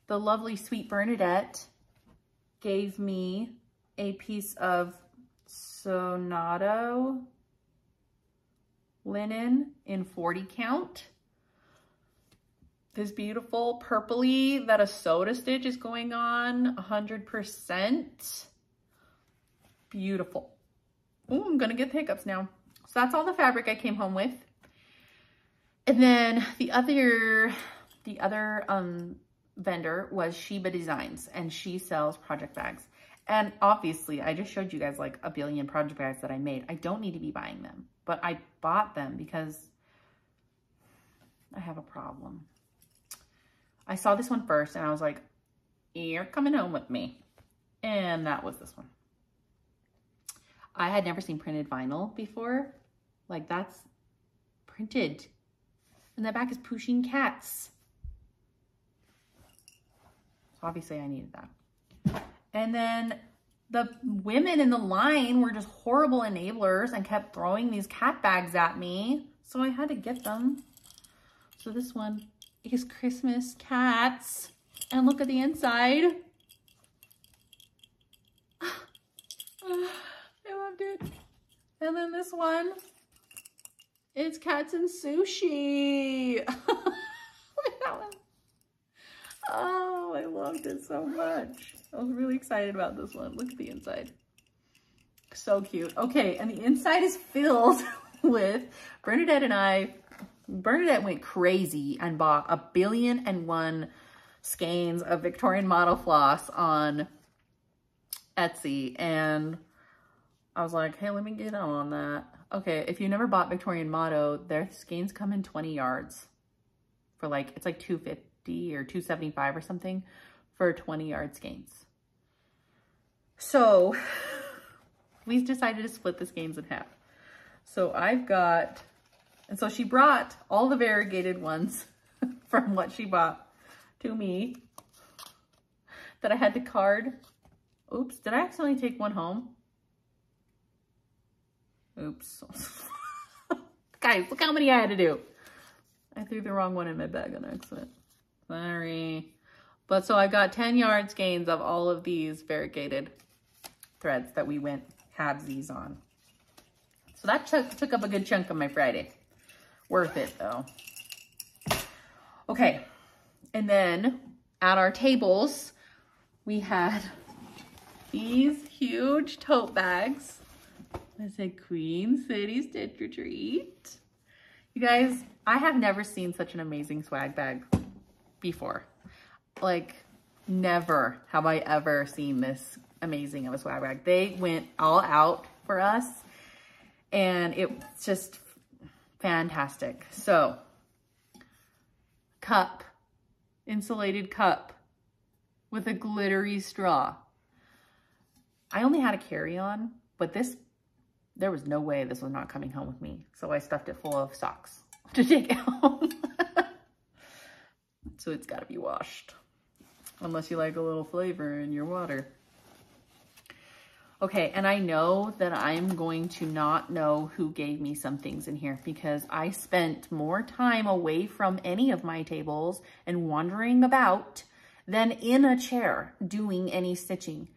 the lovely sweet Bernadette gave me a piece of Sonato linen in 40 count. This beautiful purpley that a soda stitch is going on 100%. Beautiful. Oh, I'm gonna get the hiccups now. So that's all the fabric I came home with. And then the other vendor was Sheba Designs, and she sells project bags. And obviously I just showed you guys like a billion project bags that I made. I don't need to be buying them, but I bought them because I have a problem. I saw this one first and I was like, you're coming home with me. And that was this one. I had never seen printed vinyl before. Like, that's printed. And the back is pushing cats. So obviously I needed that. And then the women in the line were just horrible enablers and kept throwing these cat bags at me. So I had to get them. So this one is Christmas cats. And look at the inside. I loved it. And then this one, it's cats and sushi. Look at that one. Oh, I loved it so much. I was really excited about this one. Look at the inside. So cute. Okay, and the inside is filled with Bernadette and I. Bernadette went crazy and bought 1,000,001 skeins of Victorian model floss on Etsy. And I was like, hey, let me get on that. Okay, if you never bought Victorian Motto, their skeins come in 20 yards for like, it's like $250 or $275 or something for 20-yard skeins. So we decided to split the skeins in half. So I've got, and so she brought all the variegated ones from what she bought to me that I had to card. Oops, did I accidentally take one home? Oops. Guys, look how many I had to do. I threw the wrong one in my bag on accident. Sorry. But so I got 10-yard skeins of all of these variegated threads that we went halvesies on. So that took up a good chunk of my Friday. Worth it though. Okay. And then at our tables, we had these huge tote bags. I said Queen City Stitch Retreat. You guys, I have never seen such an amazing swag bag before. Like, never have I ever seen this amazing of a swag bag. They went all out for us and it's just fantastic. So, cup, insulated cup with a glittery straw. I only had a carry-on, but there was no way this was not coming home with me. So I stuffed it full of socks to take it home. So it's gotta be washed. Unless you like a little flavor in your water. Okay, and I know that I'm going to not know who gave me some things in here because I spent more time away from any of my tables and wandering about than in a chair doing any stitching.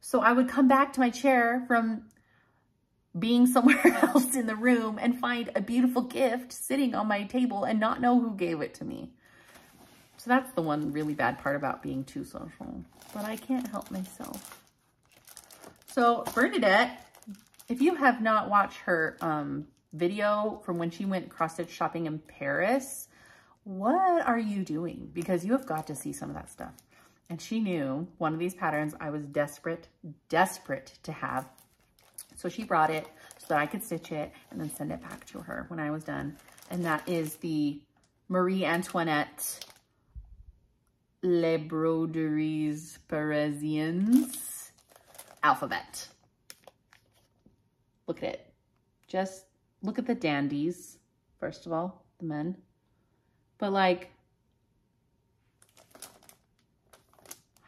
So I would come back to my chair from being somewhere else in the room and find a beautiful gift sitting on my table and not know who gave it to me. So that's the one really bad part about being too social, but I can't help myself. So Bernadette, if you have not watched her video from when she went cross-stitch shopping in Paris, what are you doing? Because you have got to see some of that stuff. And she knew one of these patterns I was desperate to have. So she brought it so that I could stitch it and then send it back to her when I was done. And that is the Marie Antoinette Les Broderies Parisiennes alphabet. Look at it. Just look at the dandies, first of all, the men. But like,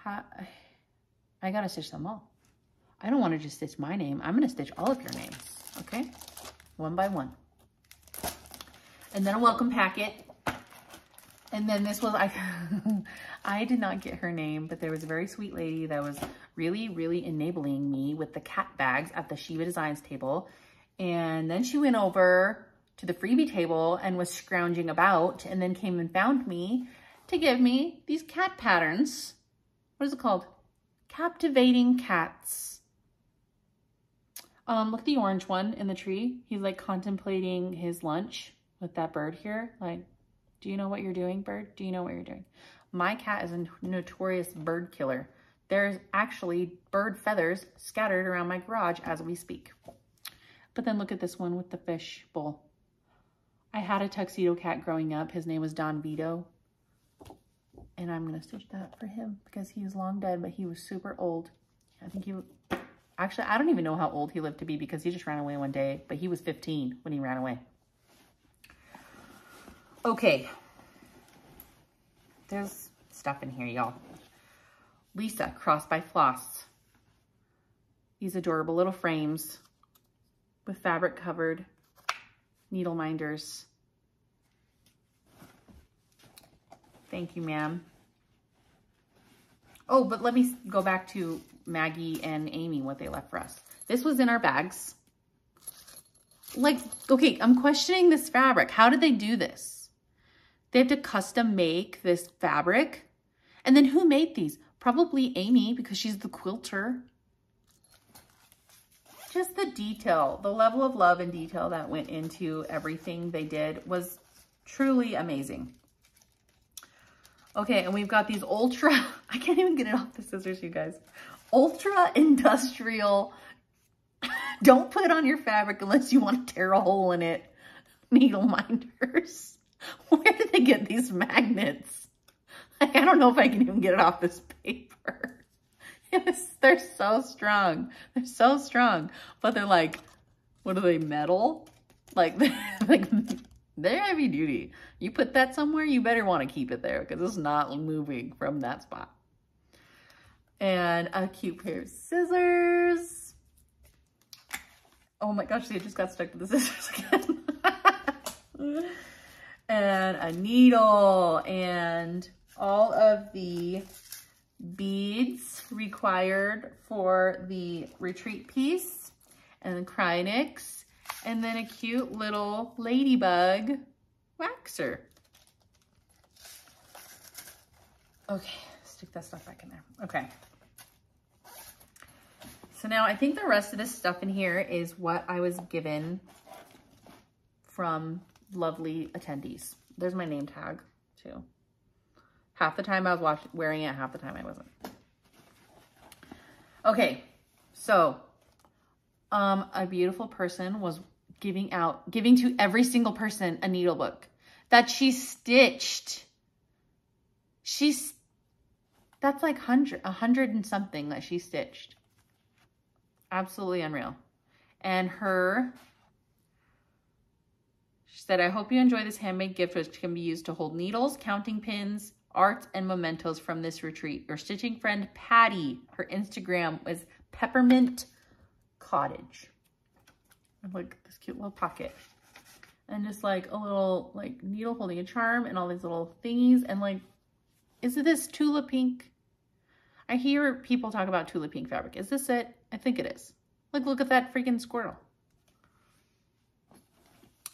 I gotta stitch them all. I don't want to just stitch my name. I'm gonna stitch all of your names, okay? One by one. And then a welcome packet. And then this was, I did not get her name, but there was a very sweet lady that was really, really enabling me with the cat bags at the Shiva Designs table. And then she went over to the freebie table and was scrounging about, and then came and found me to give me these cat patterns. What is it called? Captivating Cats. Look at the orange one in the tree. He's like contemplating his lunch with that bird here. Like, do you know what you're doing, bird? Do you know what you're doing? My cat is a notorious bird killer. There's actually bird feathers scattered around my garage as we speak. But then look at this one with the fish bowl. I had a tuxedo cat growing up. His name was Don Vito. And I'm going to stitch that for him because he is long dead, but he was super old. I think actually, I don't even know how old he lived to be because he just ran away one day, but he was 15 when he ran away. Okay. There's stuff in here, y'all. Lisa, Crossed by Floss. These adorable little frames with fabric covered needle minders. Thank you, ma'am. Oh, but let me go back to Maggie and Amy, what they left for us. This was in our bags. Like, okay, I'm questioning this fabric. How did they do this? They have to custom make this fabric. And then who made these? Probably Amy, because she's the quilter. Just the detail, the level of love and detail that went into everything they did was truly amazing. Okay, and we've got these ultra, I can't even get it off the scissors, you guys. Ultra industrial, don't put on your fabric unless you want to tear a hole in it, needle minders. Where did they get these magnets? Like, I don't know if I can even get it off this paper. They're so strong. They're so strong. But they're like, what are they, metal? Like, they're heavy duty. You put that somewhere, you better want to keep it there because it's not moving from that spot. And a cute pair of scissors. Oh my gosh, they just got stuck to the scissors again. And a needle and all of the beads required for the retreat piece and the Cryonix, and then a cute little ladybug waxer. Okay, stick that stuff back in there. Okay. So now I think the rest of this stuff in here is what I was given from lovely attendees. There's my name tag too. Half the time I was wearing it, half the time I wasn't. Okay, so a beautiful person was giving to every single person a needle book that she stitched. That's like 100 and something that she stitched. Absolutely unreal. And she said, I hope you enjoy this handmade gift which can be used to hold needles, counting pins, art, and mementos from this retreat. Your stitching friend, Patty. Her Instagram is Peppermint Cottage. And like this cute little pocket. And just like a little like needle holding a charm and all these little thingies. And like, is it this Tula Pink? I hear people talk about Tula Pink fabric. Is this it? I think it is. Like, look at that freaking squirrel.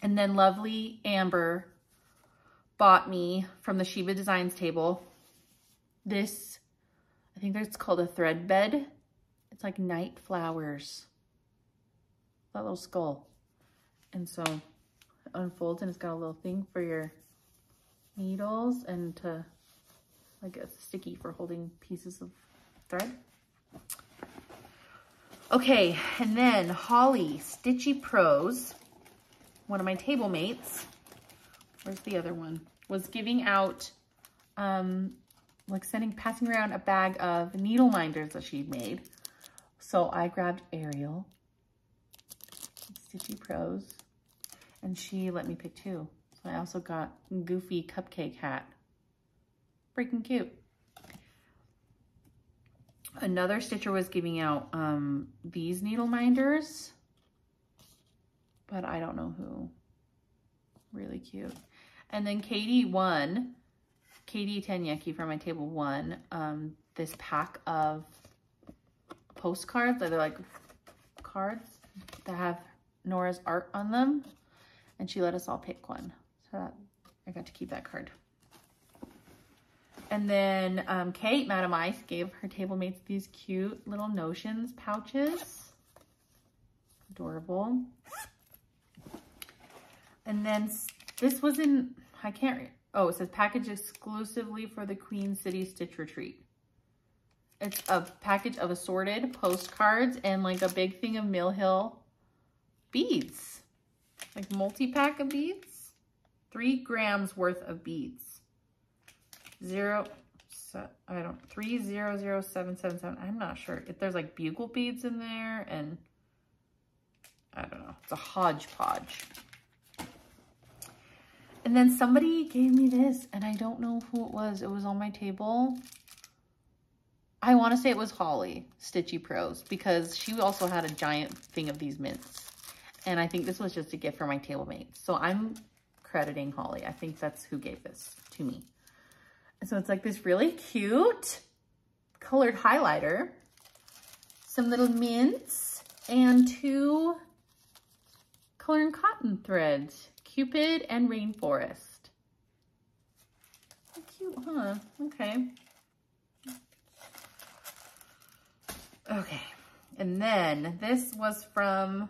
And then lovely Amber bought me from the Shiva Designs table this, I think it's called a thread bed. It's like night flowers. That little skull. And so it unfolds and it's got a little thing for your needles and to, like a sticky for holding pieces of thread. Okay, and then Holly Stitchy Pros, one of my table mates, where's the other one, was giving out, like passing around a bag of needle minders that she'd made. So I grabbed Ariel, Stitchy Pros, and she let me pick two. So I also got Goofy Cupcake Hat. Freaking cute. Another stitcher was giving out these needle minders, but I don't know who. Really cute. And then Katie Tanyeki from my table won this pack of postcards that are like cards that have Nora's art on them. And she let us all pick one. So I got to keep that card. And then Kate, Madam Ice, gave her table mates these cute little Notions pouches. Adorable. And then this was in, I can't read. Oh, it says package exclusively for the Queen City Stitch Retreat. It's a package of assorted postcards and like a big thing of Mill Hill beads. Like multi-pack of beads. 3 grams worth of beads. 300777. I'm not sure if there's like bugle beads in there, and I don't know. It's a hodgepodge. And then somebody gave me this, and I don't know who it was. It was on my table. I want to say it was Holly, Stitchy Pros, because she also had a giant thing of these mints. And I think this was just a gift for my table mates. So I'm crediting Holly. I think that's who gave this to me. And so it's like this really cute colored highlighter, some little mints, and 2 color and cotton threads. Cupid and Rainforest. How cute, huh? Okay. Okay. And then this was from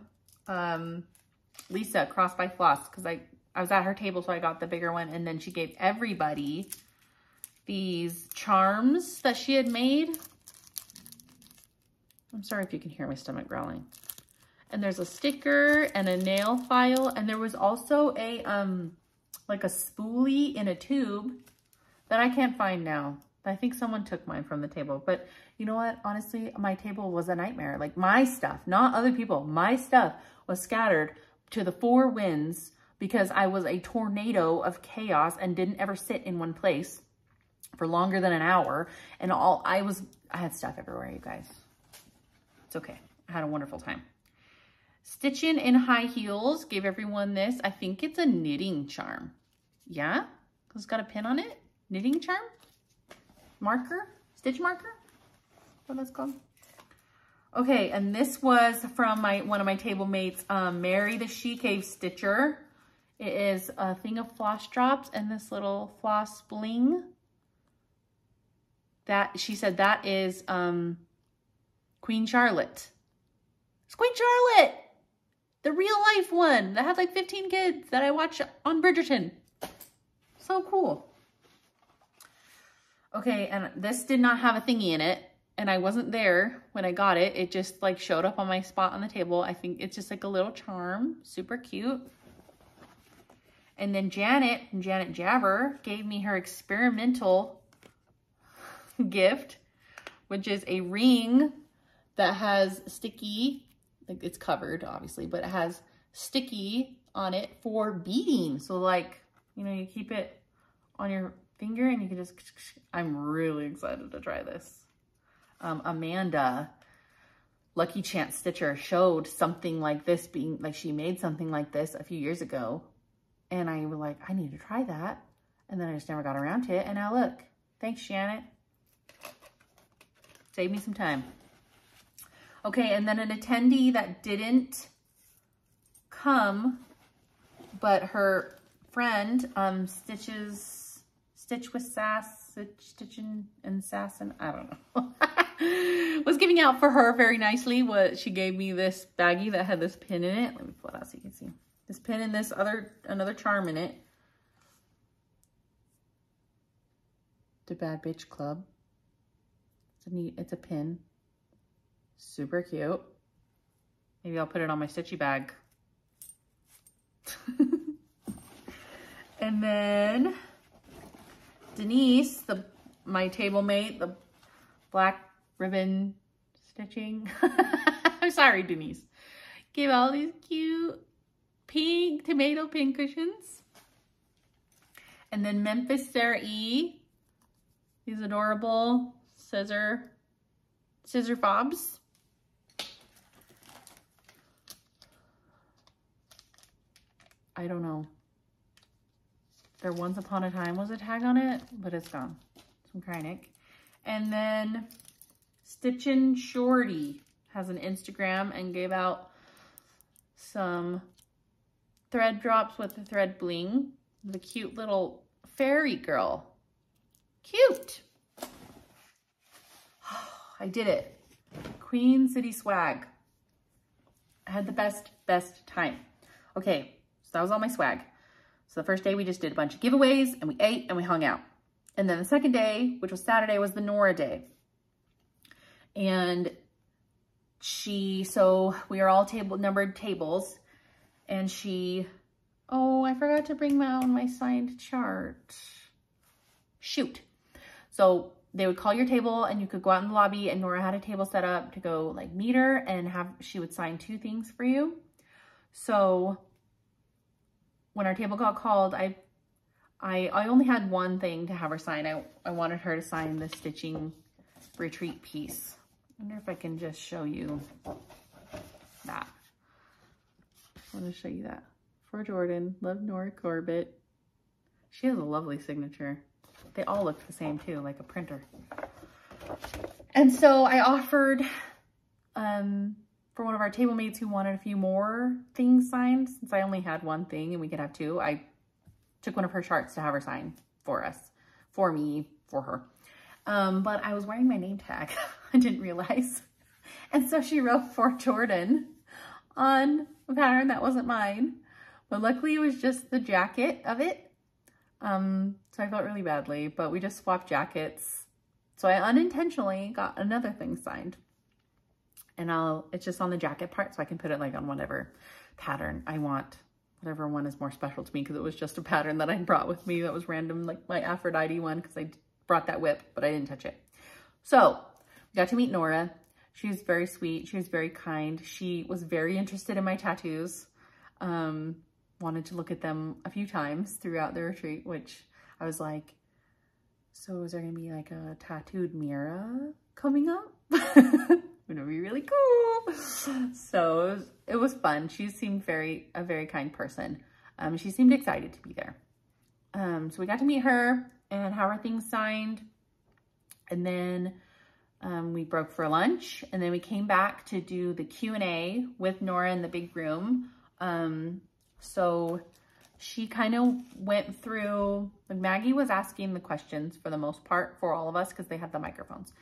Lisa, Cross by Floss, because I was at her table, so I got the bigger one. And then she gave everybody these charms that she had made. I'm sorry if you can hear my stomach growling. And there's a sticker and a nail file. And there was also a, like a spoolie in a tube that I can't find now. I think someone took mine from the table. But you know what? Honestly, my table was a nightmare. Like my stuff, not other people. My stuff was scattered to the 4 winds because I was a tornado of chaos and didn't ever sit in one place for longer than an hour. And I had stuff everywhere, you guys. It's okay. I had a wonderful time. Stitching in High Heels gave everyone this. I think it's a knitting charm. Yeah? It's got a pin on it. Knitting charm? Marker? Stitch marker? What that's called? Okay, and this was from one of my table mates, Mary the She Cave Stitcher. It is a thing of floss drops and this little floss bling. That she said that is Queen Charlotte. It's Queen Charlotte! The real life one that had like 15 kids that I watched on Bridgerton. So cool. Okay, and this did not have a thingy in it. And I wasn't there when I got it. It just like showed up on my spot on the table. I think it's just like a little charm. Super cute. And then Janet from Janet Jabber gave me her experimental gift, which is a ring that has sticky, like it's covered obviously, but it has sticky on it for beading. So like, you know, you keep it on your finger and you can just, I'm really excited to try this. Amanda, Lucky Chance Stitcher, showed something like this being, like she made something like this a few years ago. And I was like, I need to try that. And then I just never got around to it. And now look, thanks Janet. Save me some time. Okay, and then an attendee that didn't come, but her friend, Stitch with Sass, Stitching and Sass, and I don't know, was giving out for her very nicely. She gave me this baggie that had this pin in it. Let me pull it out so you can see. This pin and this another charm in it. The Bad Bitch Club. It's a pin. Super cute. Maybe I'll put it on my stitchy bag. And then Denise, my table mate, the black ribbon stitching. I'm sorry, Denise. Gave all these cute pink tomato pin cushions. And then Memphis Sarah E. These adorable scissor fobs. I don't know. There once upon a time was a tag on it, but it's gone. Some Kreinik. And then Stitchin' Shorty has an Instagram and gave out some thread drops with the thread bling. The cute little fairy girl. Cute. I did it. Queen City swag. I had the best time. Okay, so that was all my swag. So the first day we just did a bunch of giveaways and we ate and we hung out. And then the second day, which was Saturday, was the Nora day. And so we are all numbered tables, and oh, I forgot to bring my signed chart. Shoot. So they would call your table and you could go out in the lobby, and Nora had a table set up to go like meet her, and she would sign 2 things for you. So when our table got called, I only had one thing to have her sign. I wanted her to sign the Stitching Retreat piece. I wonder if I can just show you that. I want to show you that. For Jordan, love Nora Corbett. She has a lovely signature. They all look the same too, like a printer. And so I offered for one of our table mates who wanted a few more things signed, since I only had one thing and we could have 2, I took one of her charts to have her sign for us, for me, for her. But I was wearing my name tag. I didn't realize. And so she wrote for Jordan on a pattern that wasn't mine. But luckily it was just the jacket of it. So I felt really badly, but we just swapped jackets. So I unintentionally got another thing signed. And it's just on the jacket part, so I can put it like on whatever pattern I want. Whatever one is more special to me, because it was just a pattern that I brought with me that was random, like my Aphrodite one, because I brought that whip, but I didn't touch it. So we got to meet Nora. She was very sweet. She was very kind. She was very interested in my tattoos. Wanted to look at them a few times throughout the retreat, which I was like, so is there going to be like a tattooed Mira coming up? Gonna be really cool. So it was fun. She seemed a very kind person. She seemed excited to be there. So we got to meet her and have our things signed. And then we broke for lunch, and then we came back to do the Q&A with Nora in the big room. So she kind of went through, like Maggie was asking the questions for the most part for all of us, because they had the microphones.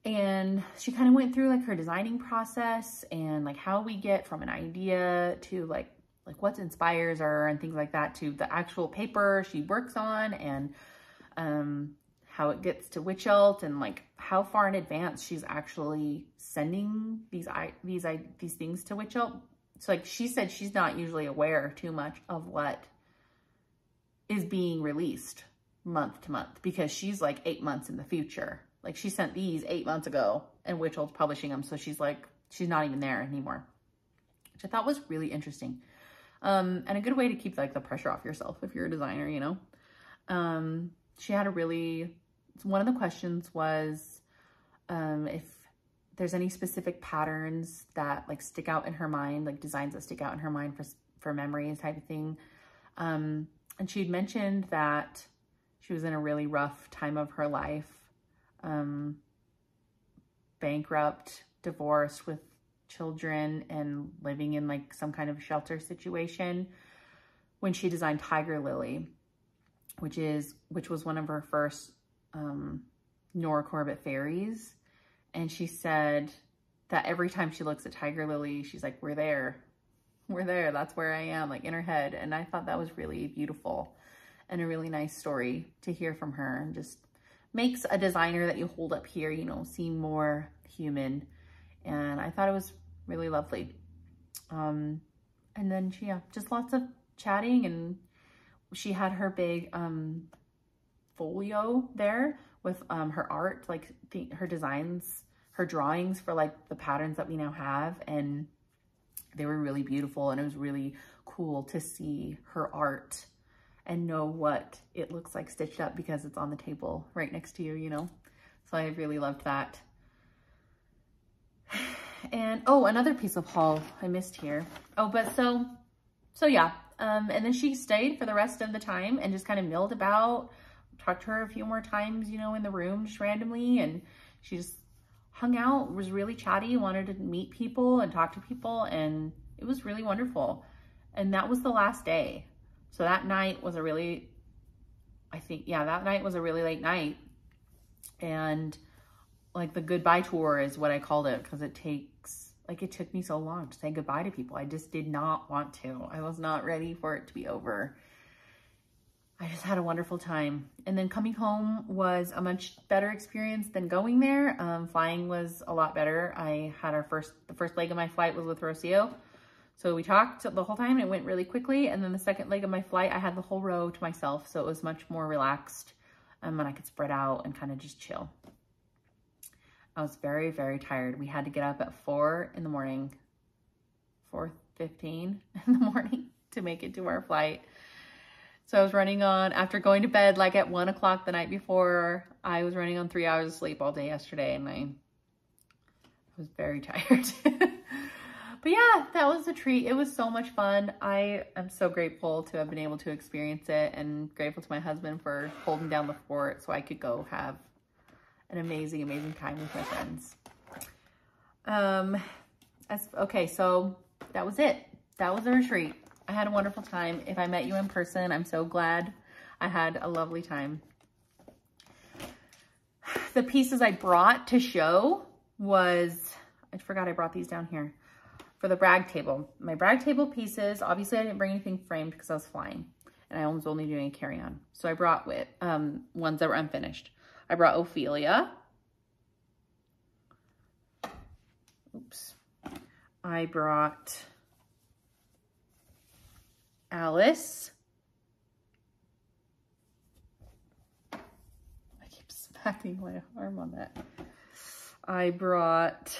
And she kind of went through like her designing process and like how we get from an idea to like what inspires her and things like that, to the actual paper she works on, and how it gets to Witchelt, and like how far in advance she's actually sending these things to Witchelt. So like she said, she's not usually aware too much of what is being released month to month, because she's like 8 months in the future. Like she sent these 8 months ago and Witchelt's publishing them. So she's like, she's not even there anymore, which I thought was really interesting. And a good way to keep like the pressure off yourself if you're a designer, you know. She had one of the questions was if there's any specific patterns that like stick out in her mind, like designs that stick out in her mind for memories type of thing. And she'd mentioned that she was in a really rough time of her life. Bankrupt, divorced with children, and living in like some kind of shelter situation when she designed Tiger Lily, which was one of her first Nora Corbett fairies. And she said that every time she looks at Tiger Lily, she's like, we're there, that's where I am, like in her head. And I thought that was really beautiful and a really nice story to hear from her, and just makes a designer that you hold up here, you know, seem more human. And I thought it was really lovely. And then just lots of chatting, and she had her big folio there with her art, like her designs, her drawings for like the patterns that we now have, and they were really beautiful. And it was really cool to see her art and know what it looks like stitched up, because it's on the table right next to you, you know? So I really loved that. And, oh, another piece of haul I missed here. Oh, but so yeah. And then she stayed for the rest of the time and just kind of milled about, talked to her a few more times, you know, in the room just randomly. And she just hung out, was really chatty, wanted to meet people and talk to people, and it was really wonderful. And that was the last day. So that night was a really, that night was a really late night. And like the goodbye tour is what I called it, because it took me so long to say goodbye to people. I just did not want to. I was not ready for it to be over. I just had a wonderful time. And then coming home was a much better experience than going there. Flying was a lot better. I had the first leg of my flight was with Rocio. So we talked the whole time. It went really quickly. And then the second leg of my flight, I had the whole row to myself. So it was much more relaxed. And I could spread out and kind of just chill. I was very, very tired. We had to get up at 4 in the morning, 4:15 in the morning to make it to our flight. So I was running on, after going to bed like at 1 o'clock the night before, I was running on 3 hours of sleep all day yesterday, and I was very tired. But yeah, that was a treat. It was so much fun. I am so grateful to have been able to experience it, and grateful to my husband for holding down the fort so I could go have an amazing, amazing time with my friends. Okay, so that was it. That was the retreat. I had a wonderful time. If I met you in person, I'm so glad. I had a lovely time. The pieces I brought to show was, I forgot I brought these down here, for the brag table. My brag table pieces, obviously I didn't bring anything framed because I was flying and I was only doing a carry-on. So I brought ones that were unfinished. I brought Ophelia. Oops. I brought Alice. I keep smacking my arm on that. I brought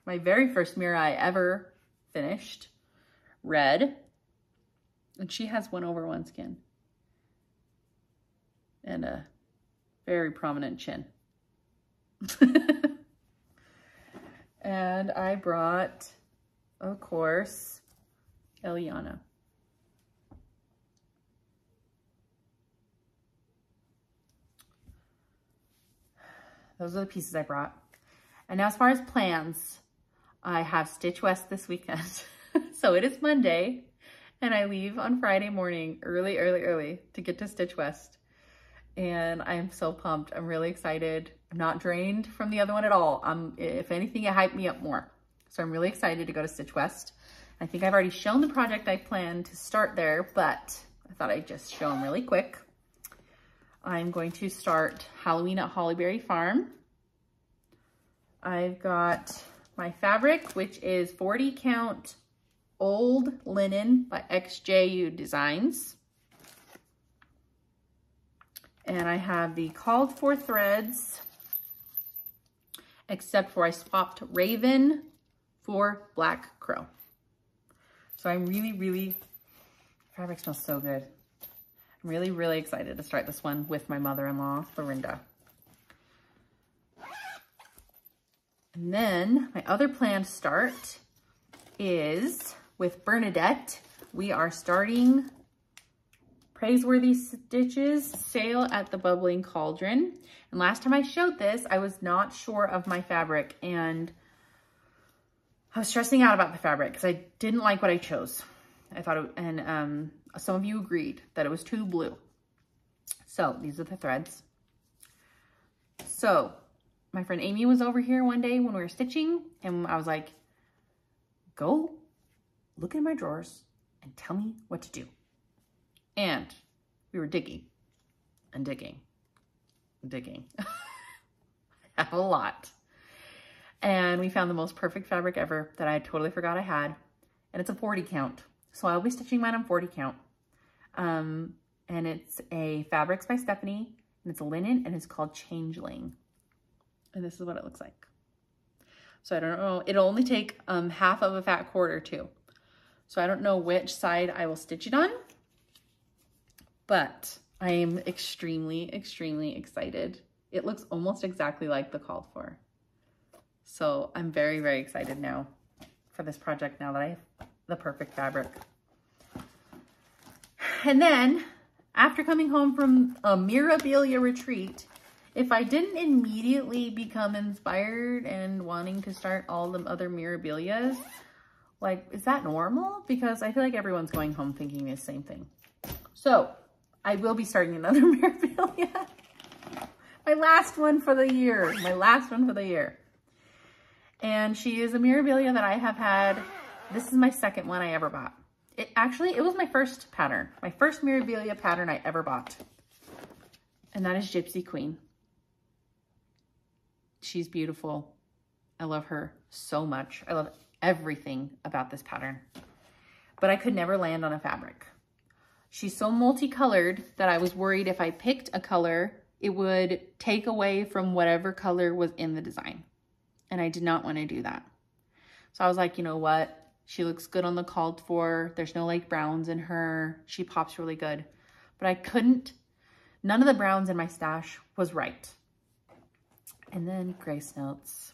my very first mirror I ever finished, Red. And she has 1/1 skin. And a very prominent chin. And I brought, of course, Eliana. Those are the pieces I brought. And now as far as plans, I have Stitch West this weekend. So it is Monday, and I leave on Friday morning early to get to Stitch West. And I am so pumped. I'm really excited. I'm not drained from the other one at all. If anything, it hyped me up more. So I'm really excited to go to Stitch West. I think I've already shown the project I plan to start there, but I thought I'd just show them really quick. I'm going to start Halloween at Hollyberry Farm. I've got my fabric, which is 40 count old linen by XJU Designs. And I have the called for threads, except for I swapped Raven for Black Crow. So I'm really, fabric smells so good. I'm really excited to start this one with my mother-in-law, Florinda. And then my other planned start is with Bernadette. We are starting Praiseworthy Stitches sale at the Bubbling Cauldron. And last time I showed this, I was not sure of my fabric, and I was stressing out about the fabric because I didn't like what I chose. I thought some of you agreed that it was too blue. So these are the threads. So my friend Amy was over here one day when we were stitching, and I was like, go look in my drawers and tell me what to do. And we were digging and digging and digging. I have a lot. And we found the most perfect fabric ever that I totally forgot I had. And it's a 40 count. So I'll be stitching mine on 40 count. And it's a Fabrics by Stephanie. And it's a linen, and it's called Changeling. And this is what it looks like. So I don't know. It'll only take half of a fat quarter too. So I don't know which side I will stitch it on. But I am extremely excited. It looks almost exactly like the called for. So I'm very excited now for this project now that I have the perfect fabric. And then after coming home from a Mirabilia retreat if I didn't immediately become inspired and wanting to start all the other Mirabilias, like, is that normal? Because I feel like everyone's going home thinking the same thing. So I will be starting another Mirabilia. My last one for the year. My last one for the year. And she is a Mirabilia that I have had. This is my second one I ever bought. It was my first pattern. My first Mirabilia pattern I ever bought. And that is Gypsy Queen. She's beautiful. I love her so much. I love everything about this pattern. But I could never land on a fabric. She's so multicolored that I was worried if I picked a color, it would take away from whatever color was in the design. And I did not want to do that. So I was like, you know what? She looks good on the called for. There's no like browns in her. She pops really good. But I couldn't, none of the browns in my stash was right. And then Grace Notes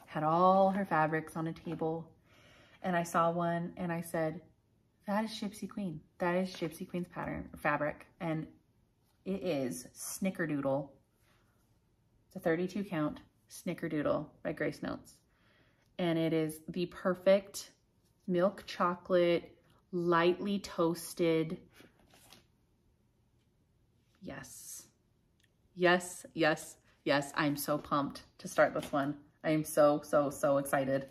had all her fabrics on a table. And I saw one and I said, that is Gypsy Queen. That is Gypsy Queen's pattern fabric. And it is Snickerdoodle. It's a 32 count Snickerdoodle by Grace Notes. And it is the perfect milk chocolate, lightly toasted. Yes. Yes, yes, yes. I'm so pumped to start this one. I am so, so, so excited.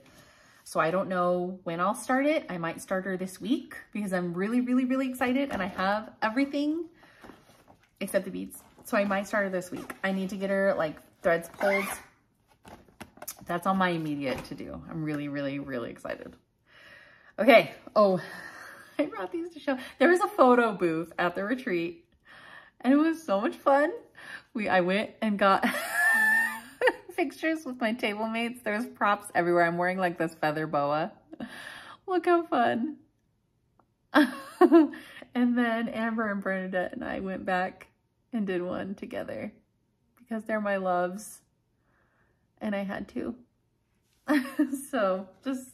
So I don't know when I'll start it. I might start her this week because I'm really, really, really excited and I have everything except the beads. So I might start her this week. I need to get her like threads pulled. That's on my immediate to do. I'm really, really, really excited. Okay. Oh, I brought these to show. There was a photo booth at the retreat and it was so much fun. I went and got pictures with my table mates. There's props everywhere. I'm wearing like this feather boa. Look how fun. And then Amber and Bernadette and I went back and did one together because they're my loves and I had to. So just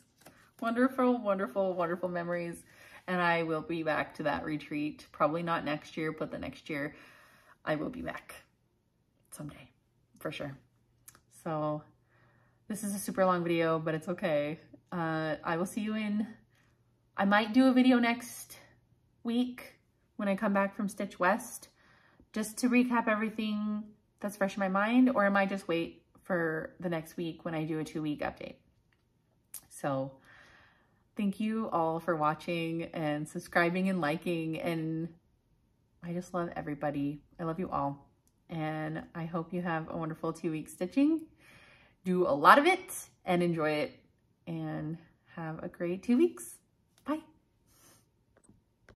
wonderful, wonderful, wonderful memories. And I will be back to that retreat. Probably not next year, but the next year I will be back someday for sure. So this is a super long video, but it's okay. I will see you I might do a video next week when I come back from Stitch West, just to recap everything that's fresh in my mind, or I might just wait for the next week when I do a 2-week update. So thank you all for watching and subscribing and liking, and I just love everybody. I love you all. And I hope you have a wonderful 2-week stitching. Do a lot of it and enjoy it and have a great 2 weeks. Bye.